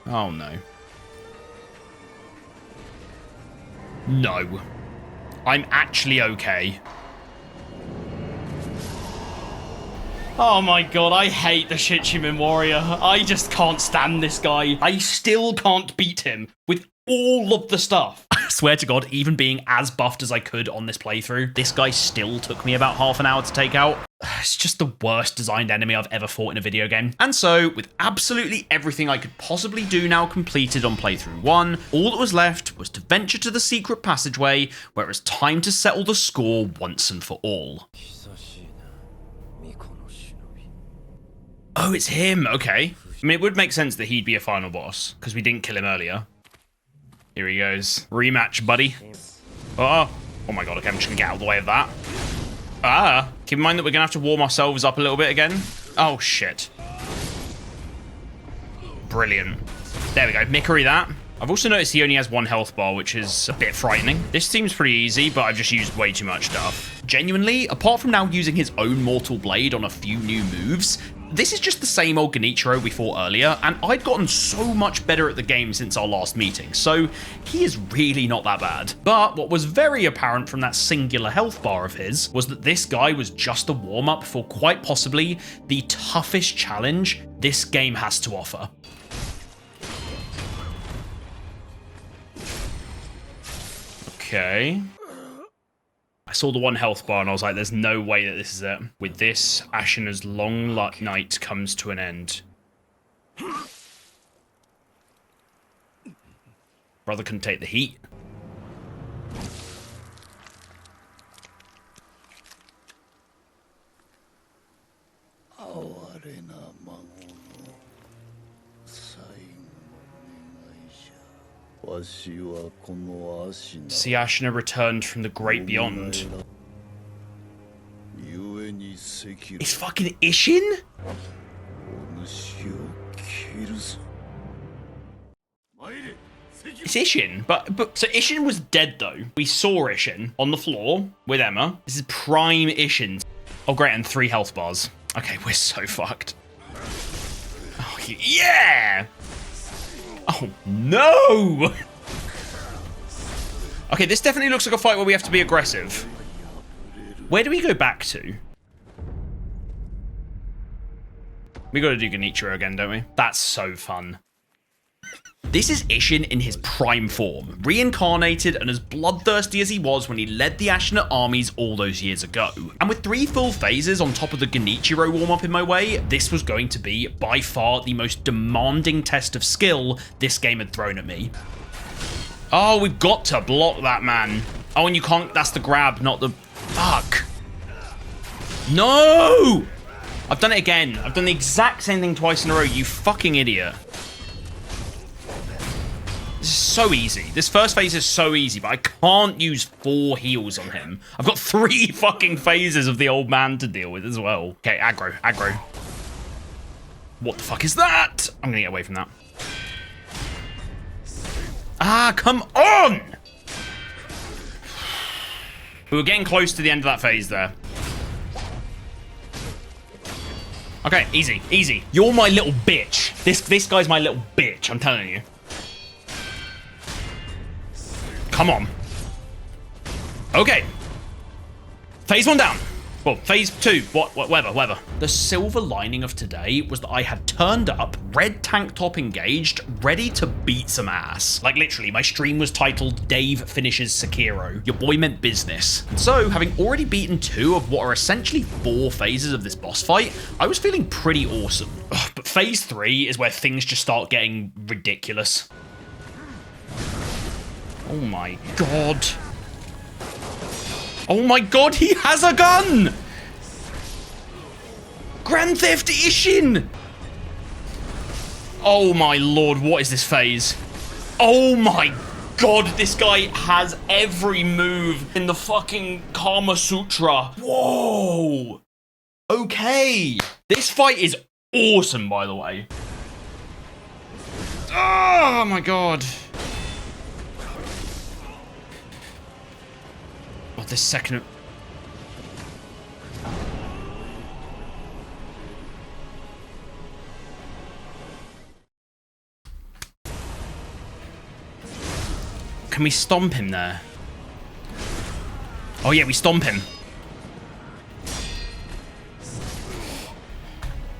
Oh no. No. I'm actually okay. Oh my god, I hate the Shichimin warrior. I just can't stand this guy. I still can't beat him with all of the stuff. I swear to God, even being as buffed as I could on this playthrough, this guy still took me about half an hour to take out. It's just the worst designed enemy I've ever fought in a video game. And so, with absolutely everything I could possibly do now completed on playthrough 1, all that was left was to venture to the secret passageway, where it was time to settle the score once and for all. Oh, it's him, okay. I mean, it would make sense that he'd be a final boss, because we didn't kill him earlier. Here he goes. Rematch, buddy. Oh my god, okay, I'm just gonna get out of the way of that. Keep in mind that we're gonna have to warm ourselves up a little bit again. Oh, shit. Brilliant. There we go, Mickery that. I've also noticed he only has 1 health bar, which is a bit frightening. This seems pretty easy, but I've just used way too much stuff. Genuinely, apart from now using his own Mortal Blade on a few new moves, this is just the same old Genichiro we fought earlier, and I'd gotten so much better at the game since our last meeting, so he is really not that bad. But what was very apparent from that singular health bar of his was that this guy was just a warm-up for quite possibly the toughest challenge this game has to offer. Okay. I saw the 1 health bar and I was like, there's no way that this is it. With this, Ashina's long night comes to an end. Brother couldn't take the heat. See, Ashina returned from the great beyond. It's fucking Ishin? It's Ishin, but so Ishin was dead though. We saw Ishin on the floor with Emma. This is prime Ishin. Oh great, and 3 health bars. Okay, we're so fucked. Oh yeah! Oh no! Okay, this definitely looks like a fight where we have to be aggressive. Where do we go back to? We gotta do Genichiro again, don't we? That's so fun. This is Ishin in his prime form, reincarnated and as bloodthirsty as he was when he led the Ashina armies all those years ago. And with 3 full phases on top of the Genichiro warm-up in my way, this was going to be by far the most demanding test of skill this game had thrown at me. Oh, we've got to block that, man. Oh, and you can't, that's the grab, not the, fuck. No! I've done it again. I've done the exact same thing twice in a row, you fucking idiot. This is so easy. This first phase is so easy, but I can't use 4 heals on him. I've got 3 fucking phases of the old man to deal with as well. Okay, aggro, aggro. What the fuck is that? I'm gonna get away from that. Ah, come on! We were getting close to the end of that phase there. Okay, easy, easy. You're my little bitch. This guy's my little bitch, I'm telling you. Come on. Okay. Phase 1 down. Well, phase 2, whatever. The silver lining of today was that I had turned up, red tank top engaged, ready to beat some ass. Like literally, my stream was titled Dave Finishes Sekiro. Your boy meant business. And so, having already beaten 2 of what are essentially 4 phases of this boss fight, I was feeling pretty awesome. Ugh, but phase 3 is where things just start getting ridiculous. Oh my god. Oh my god, he has a gun! Grand Theft Ishin! Oh my lord, what is this phase? Oh my god, this guy has every move in the fucking Kama Sutra. Whoa! Okay. This fight is awesome, by the way. Oh my god. Oh, this second... Can we stomp him there? Oh yeah, we stomp him.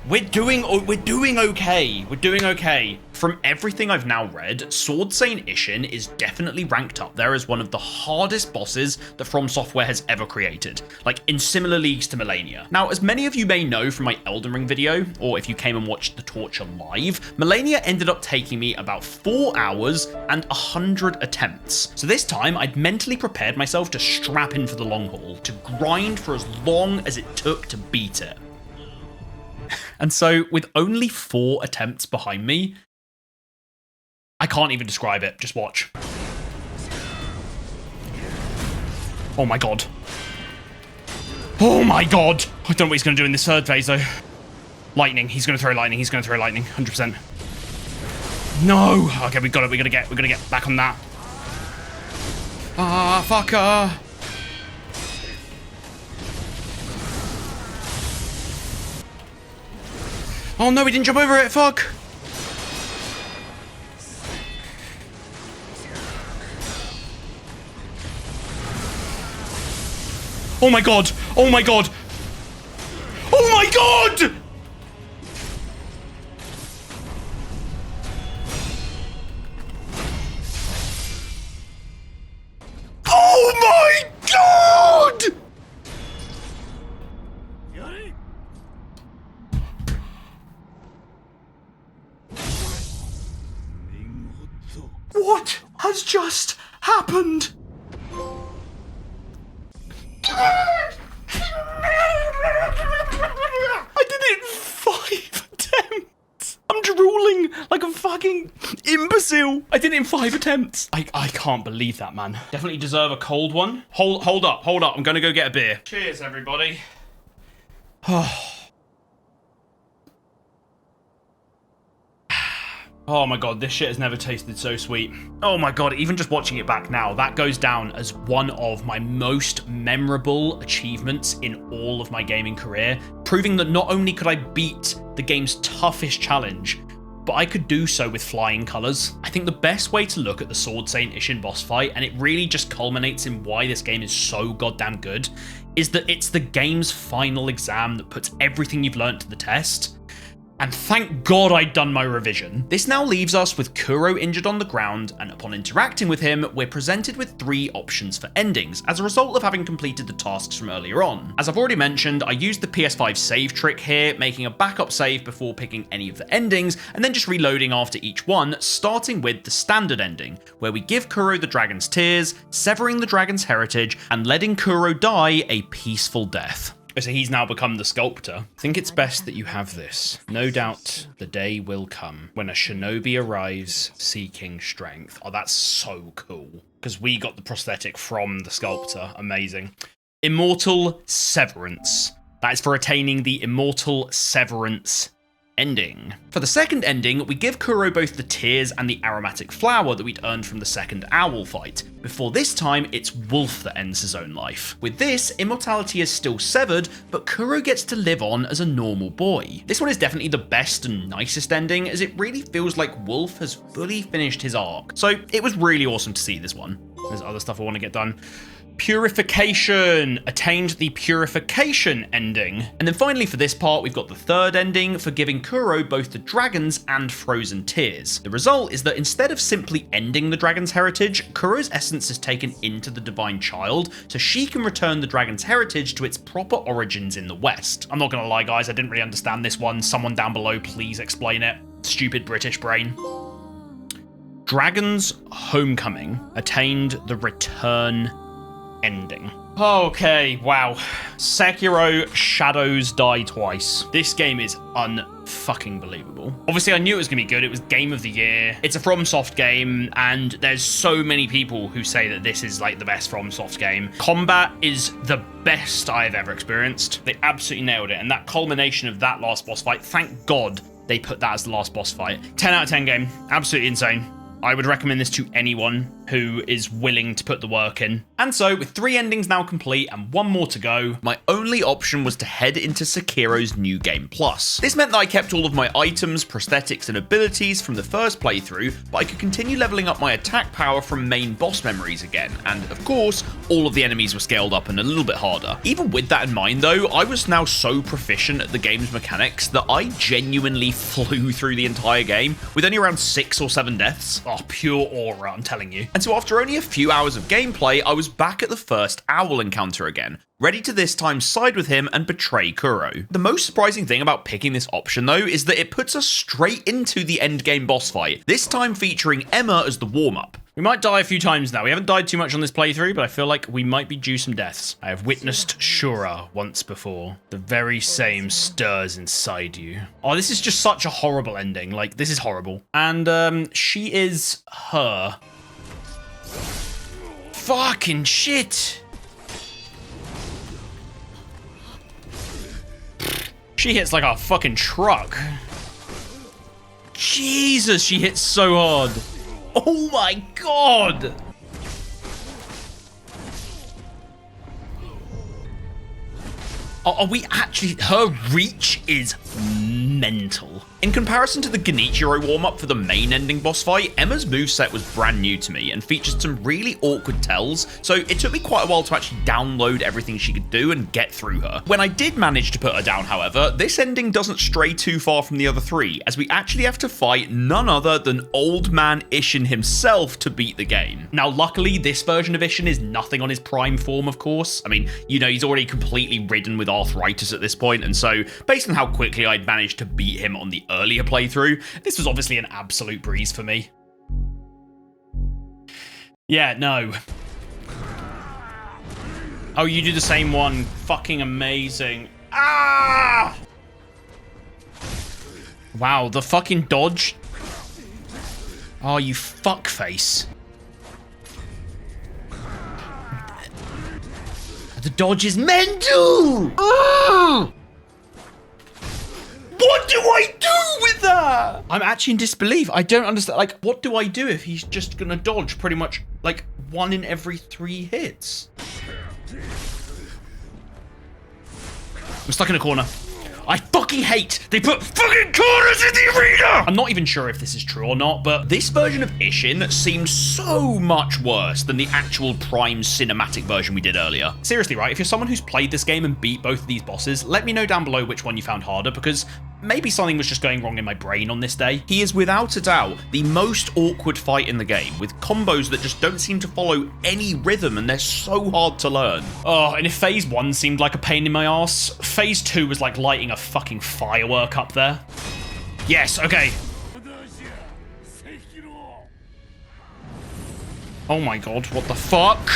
We're doing okay. We're doing okay. From everything I've now read, Sword Saint Ishin is definitely ranked up there as one of the hardest bosses that From Software has ever created, like in similar leagues to Melania. Now, as many of you may know from my Elden Ring video, or if you came and watched the Torture live, Melania ended up taking me about 4 hours and 100 attempts. So this time, I'd mentally prepared myself to strap in for the long haul, to grind for as long as it took to beat it. And so, with only 4 attempts behind me, I can't even describe it. Just watch. Oh my god. Oh my god. I don't know what he's going to do in this third phase, though. Lightning. He's going to throw lightning. He's going to throw lightning. 100%. No. Okay, we got it. We gotta get back on that. Ah, fucker. Oh no, we didn't jump over it. Fuck. Oh my god. Oh my god. Oh my god. Oh my god! What has just happened? I did it in 5 attempts. I'm drooling like a fucking imbecile. I did it in 5 attempts. I can't believe that, man. Definitely deserve a cold one. Hold up. I'm gonna go get a beer. Cheers, everybody. Oh my god, this shit has never tasted so sweet. Oh my god, even just watching it back now, that goes down as one of my most memorable achievements in all of my gaming career, proving that not only could I beat the game's toughest challenge, but I could do so with flying colours. I think the best way to look at the Sword Saint Ishin boss fight, and it really just culminates in why this game is so goddamn good, is that it's the game's final exam that puts everything you've learned to the test. And thank God I'd done my revision. This now leaves us with Kuro injured on the ground, and upon interacting with him, we're presented with 3 options for endings, as a result of having completed the tasks from earlier on. As I've already mentioned, I used the PS5 save trick here, making a backup save before picking any of the endings, and then just reloading after each one, starting with the standard ending, where we give Kuro the dragon's tears, severing the dragon's heritage, and letting Kuro die a peaceful death. So he's now become the sculptor. I think it's best that you have this. No doubt the day will come when a shinobi arrives seeking strength. Oh, that's so cool. Because we got the prosthetic from the sculptor. Amazing. Immortal Severance. That is for attaining the Immortal Severance ending. For the second ending, we give Kuro both the tears and the aromatic flower that we'd earned from the second owl fight. Before this time, it's Wolf that ends his own life. With this, immortality is still severed, but Kuro gets to live on as a normal boy. This one is definitely the best and nicest ending, as it really feels like Wolf has fully finished his arc. So it was really awesome to see this one. There's other stuff I want to get done. Purification. Attained the Purification ending. And then finally for this part, we've got the third ending for giving Kuro both the dragons and frozen tears. The result is that instead of simply ending the dragon's heritage, Kuro's essence is taken into the divine child, so she can return the dragon's heritage to its proper origins in the West. I'm not gonna lie, guys, I didn't really understand this one. Someone down below, please explain it. Stupid British brain. Dragon's Homecoming attained the Return ending. Okay, wow. Sekiro Shadows Die Twice. This game is unfucking believable. Obviously, I knew it was gonna be good. It was Game of the Year. It's a FromSoft game, and there's so many people who say that this is like the best FromSoft game. Combat is the best I've ever experienced. They absolutely nailed it, and that culmination of that last boss fight, thank God they put that as the last boss fight. 10 out of 10 game. Absolutely insane. I would recommend this to anyone who is willing to put the work in. And so, with 3 endings now complete and 1 more to go, my only option was to head into Sekiro's New Game Plus. This meant that I kept all of my items, prosthetics, and abilities from the first playthrough, but I could continue leveling up my attack power from main boss memories again, and of course, all of the enemies were scaled up and a little bit harder. Even with that in mind though, I was now so proficient at the game's mechanics that I genuinely flew through the entire game with only around 6 or 7 deaths. Oh, pure aura, I'm telling you. And so after only a few hours of gameplay, I was back at the first owl encounter again, ready to this time side with him and betray Kuro. The most surprising thing about picking this option though is that it puts us straight into the endgame boss fight, this time featuring Emma as the warm-up. We might die a few times now. We haven't died too much on this playthrough, but I feel like we might be due some deaths. I have witnessed Shura once before. The very same stirs inside you. Oh, this is just such a horrible ending. Like, this is horrible. And she is her. Fucking shit. She hits like a fucking truck. Jesus, she hits so hard. Oh my god. Are we actually... Her reach is mental. In comparison to the Genichiro warm-up for the main ending boss fight, Emma's moveset was brand new to me and featured some really awkward tells, so it took me quite a while to actually download everything she could do and get through her. When I did manage to put her down, however, this ending doesn't stray too far from the other three, as we actually have to fight none other than Old Man Ishin himself to beat the game. Now, luckily, this version of Ishin is nothing on his prime form, of course. I mean, you know, he's already completely ridden with arthritis at this point, and so, based on how quickly I'd managed to beat him on the earlier playthrough, this was obviously an absolute breeze for me. Yeah, no. Oh, you do the same one. Fucking amazing. Ah! Wow, the fucking dodge. Oh, you fuckface. The dodge is mental! Ah! What do I do with that? I'm actually in disbelief. I don't understand. Like, what do I do if he's just gonna dodge pretty much like 1 in every 3 hits? I'm stuck in a corner. I fucking hate they put fucking corners in the arena! I'm not even sure if this is true or not, but this version of Ishin seems so much worse than the actual Prime cinematic version we did earlier. Seriously, right? If you're someone who's played this game and beat both of these bosses, let me know down below which one you found harder, because maybe something was just going wrong in my brain on this day. He is without a doubt the most awkward fight in the game, with combos that just don't seem to follow any rhythm and they're so hard to learn. Oh, and if phase 1 seemed like a pain in my ass, phase 2 was like lighting a fucking firework up there. Yes, okay. Oh my god, what the fuck?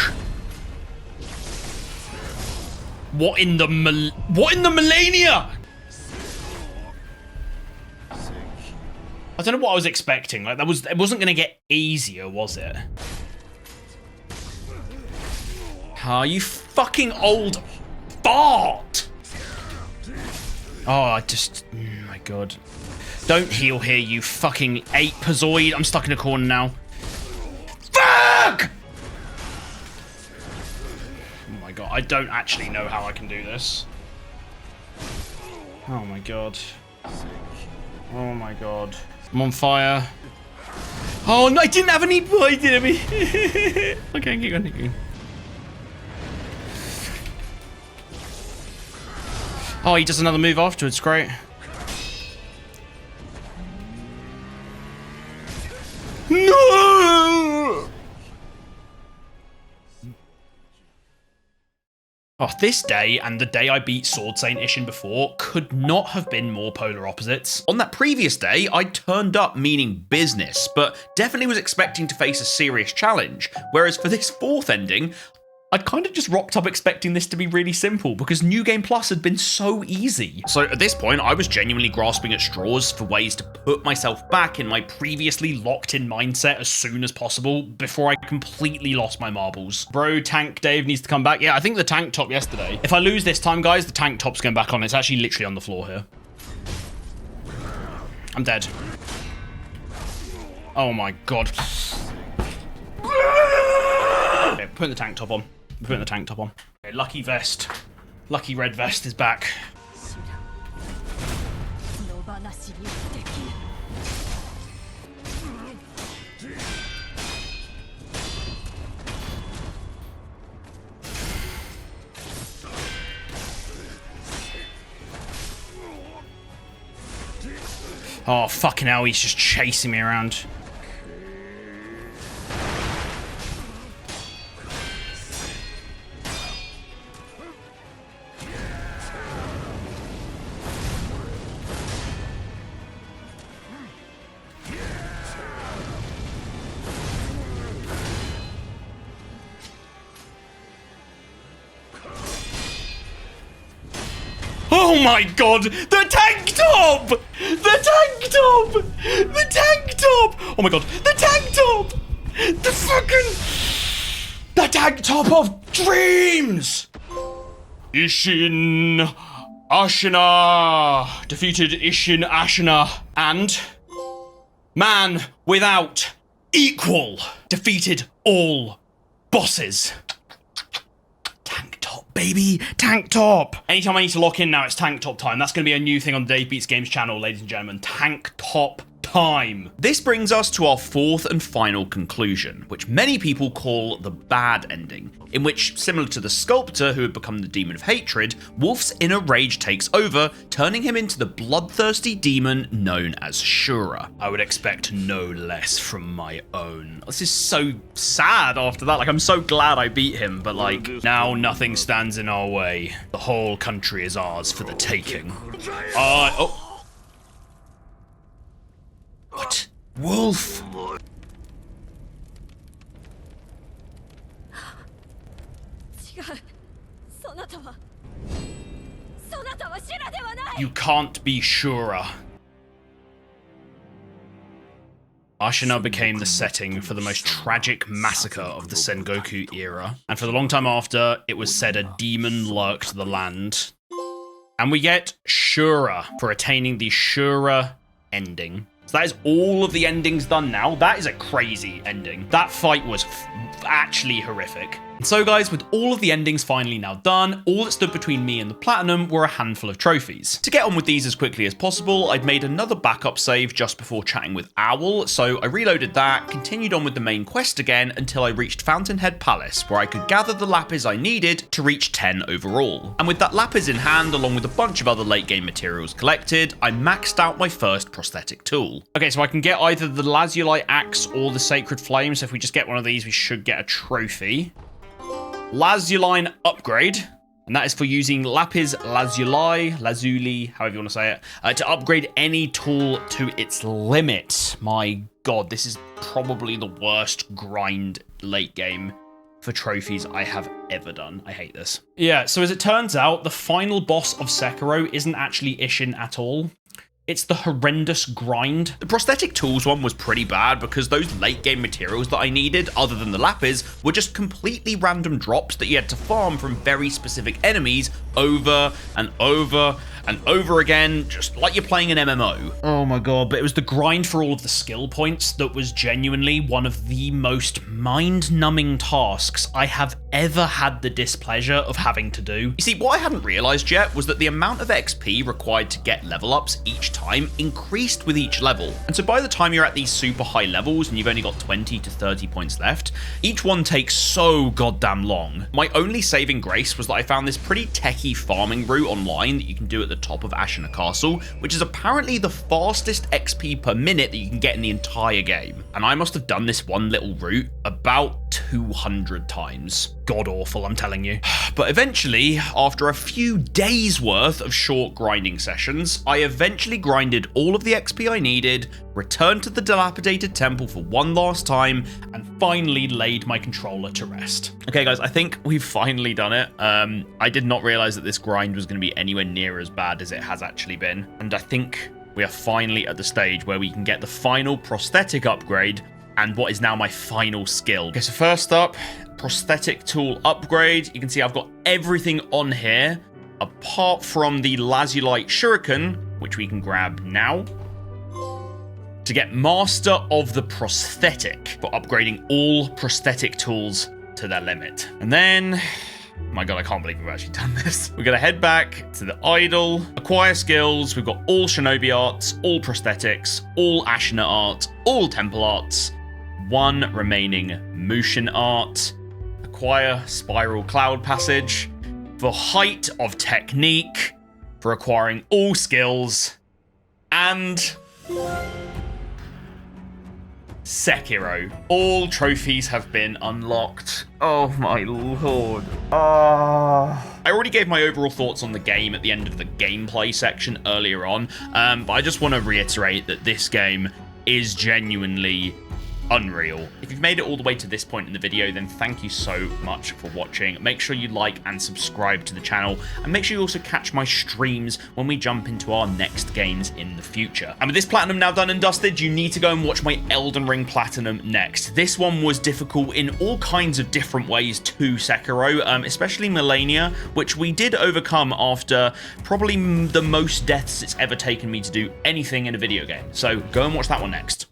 What in the millennia? I don't know what I was expecting. Like, it wasn't gonna get easier, was it? Ah, you fucking old fart! Oh, oh my god. Don't heal here, you fucking ape-pazoid. I'm stuck in a corner now. Fuck! Oh my god, I don't actually know how I can do this. Oh my god. Oh my god. I'm on fire. Oh no, I didn't have any poison in me. Okay, keep going. Oh, he does another move afterwards, great. No! Oh, this day and the day I beat Sword Saint Ishin before could not have been more polar opposites. On that previous day, I turned up meaning business, but definitely was expecting to face a serious challenge, whereas for this 4th ending, I'd kind of just rocked up expecting this to be really simple because New Game Plus had been so easy. So at this point, I was genuinely grasping at straws for ways to put myself back in my previously locked-in mindset as soon as possible before I completely lost my marbles. Bro, Tank Dave needs to come back. Yeah, I think the tank top yesterday. If I lose this time, guys, the tank top's going back on. It's actually literally on the floor here. I'm dead. Oh my god. Okay, putting the tank top on. Putting the tank top on. Okay, lucky vest. Lucky red vest is back. Oh, fucking hell, he's just chasing me around. Oh my god! The tank top! The tank top! The tank top! Oh my god! The tank top! The fucking... The tank top of dreams! Ishin Ashina defeated Ishin Ashina and Man without equal. Defeated all bosses. Tank top, baby. Tank top. Anytime I need to lock in now, it's tank top time. That's going to be a new thing on the DaveBeatsGames channel, ladies and gentlemen. Tank top time. This brings us to our fourth and final conclusion, which many people call the bad ending, in which, similar to the sculptor who had become the demon of hatred, Wolf's inner rage takes over, turning him into the bloodthirsty demon known as Shura. I would expect no less from my own. This is so sad after that. Like, I'm so glad I beat him, but like, now nothing stands in our way. The whole country is ours for the taking. Oh. What? Wolf? 違う。そなたはシュラではない。 You can't be Shura. Ashina became the setting for the most tragic massacre of the Sengoku era, and for the long time after, it was said a demon lurked the land. And we get Shura for attaining the Shura ending. So that is all of the endings done now. That is a crazy ending. That fight was actually horrific. And so guys, with all of the endings finally now done, all that stood between me and the Platinum were a handful of trophies. To get on with these as quickly as possible, I'd made another backup save just before chatting with Owl, so I reloaded that, continued on with the main quest again until I reached Fountainhead Palace, where I could gather the lapis I needed to reach 10 overall. And with that lapis in hand, along with a bunch of other late game materials collected, I maxed out my first prosthetic tool. Okay, so I can get either the Lazuli Axe or the Sacred Flame, so if we just get one of these, we should get a trophy. Lazuline upgrade, and that is for using lapis lazuli, however you want to say it, to upgrade any tool to its limit. My god, this is probably the worst grind late game for trophies I have ever done. I hate this. Yeah, so as it turns out, the final boss of Sekiro isn't actually Ishin at all. It's the horrendous grind. The prosthetic tools one was pretty bad because those late game materials that I needed, other than the lapis, were just completely random drops that you had to farm from very specific enemies over and over and over again, just like you're playing an MMO. Oh my god, but it was the grind for all of the skill points that was genuinely one of the most mind-numbing tasks I have ever had the displeasure of having to do. You see, what I hadn't realized yet was that the amount of XP required to get level ups each time increased with each level. And so by the time you're at these super high levels and you've only got 20 to 30 points left, each one takes so goddamn long. My only saving grace was that I found this pretty techie farming route online that you can do at the top of Ashina Castle, which is apparently the fastest XP per minute that you can get in the entire game. And I must have done this one little route about 200 times. God awful, I'm telling you. But eventually, after a few days worth of short grinding sessions, I eventually grinded all of the XP I needed, returned to the dilapidated temple for one last time, and finally laid my controller to rest. Okay guys, I think we've finally done it. I did not realize that this grind was going to be anywhere near as bad as it has actually been. And I think we are finally at the stage where we can get the final prosthetic upgrade and what is now my final skill. Okay, so first up, prosthetic tool upgrade. You can see I've got everything on here apart from the Lazulite Shuriken, which we can grab now, to get Master of the Prosthetic for upgrading all prosthetic tools to their limit. And then, my god, I can't believe we've actually done this. We're gonna head back to the idol, acquire skills. We've got all shinobi arts, all prosthetics, all Ashina art, all temple arts, one remaining Mushin art, acquire spiral cloud passage for height of technique, for acquiring all skills, and Sekiro. All trophies have been unlocked. Oh my lord. I already gave my overall thoughts on the game at the end of the gameplay section earlier on, but I just want to reiterate that this game is genuinely unreal. If you've made it all the way to this point in the video, then thank you so much for watching. Make sure you like and subscribe to the channel, and make sure you also catch my streams when we jump into our next games in the future. And with this Platinum now done and dusted, you need to go and watch my Elden Ring Platinum next. This one was difficult in all kinds of different ways to Sekiro, especially Millennia, which we did overcome after probably the most deaths it's ever taken me to do anything in a video game. So go and watch that one next.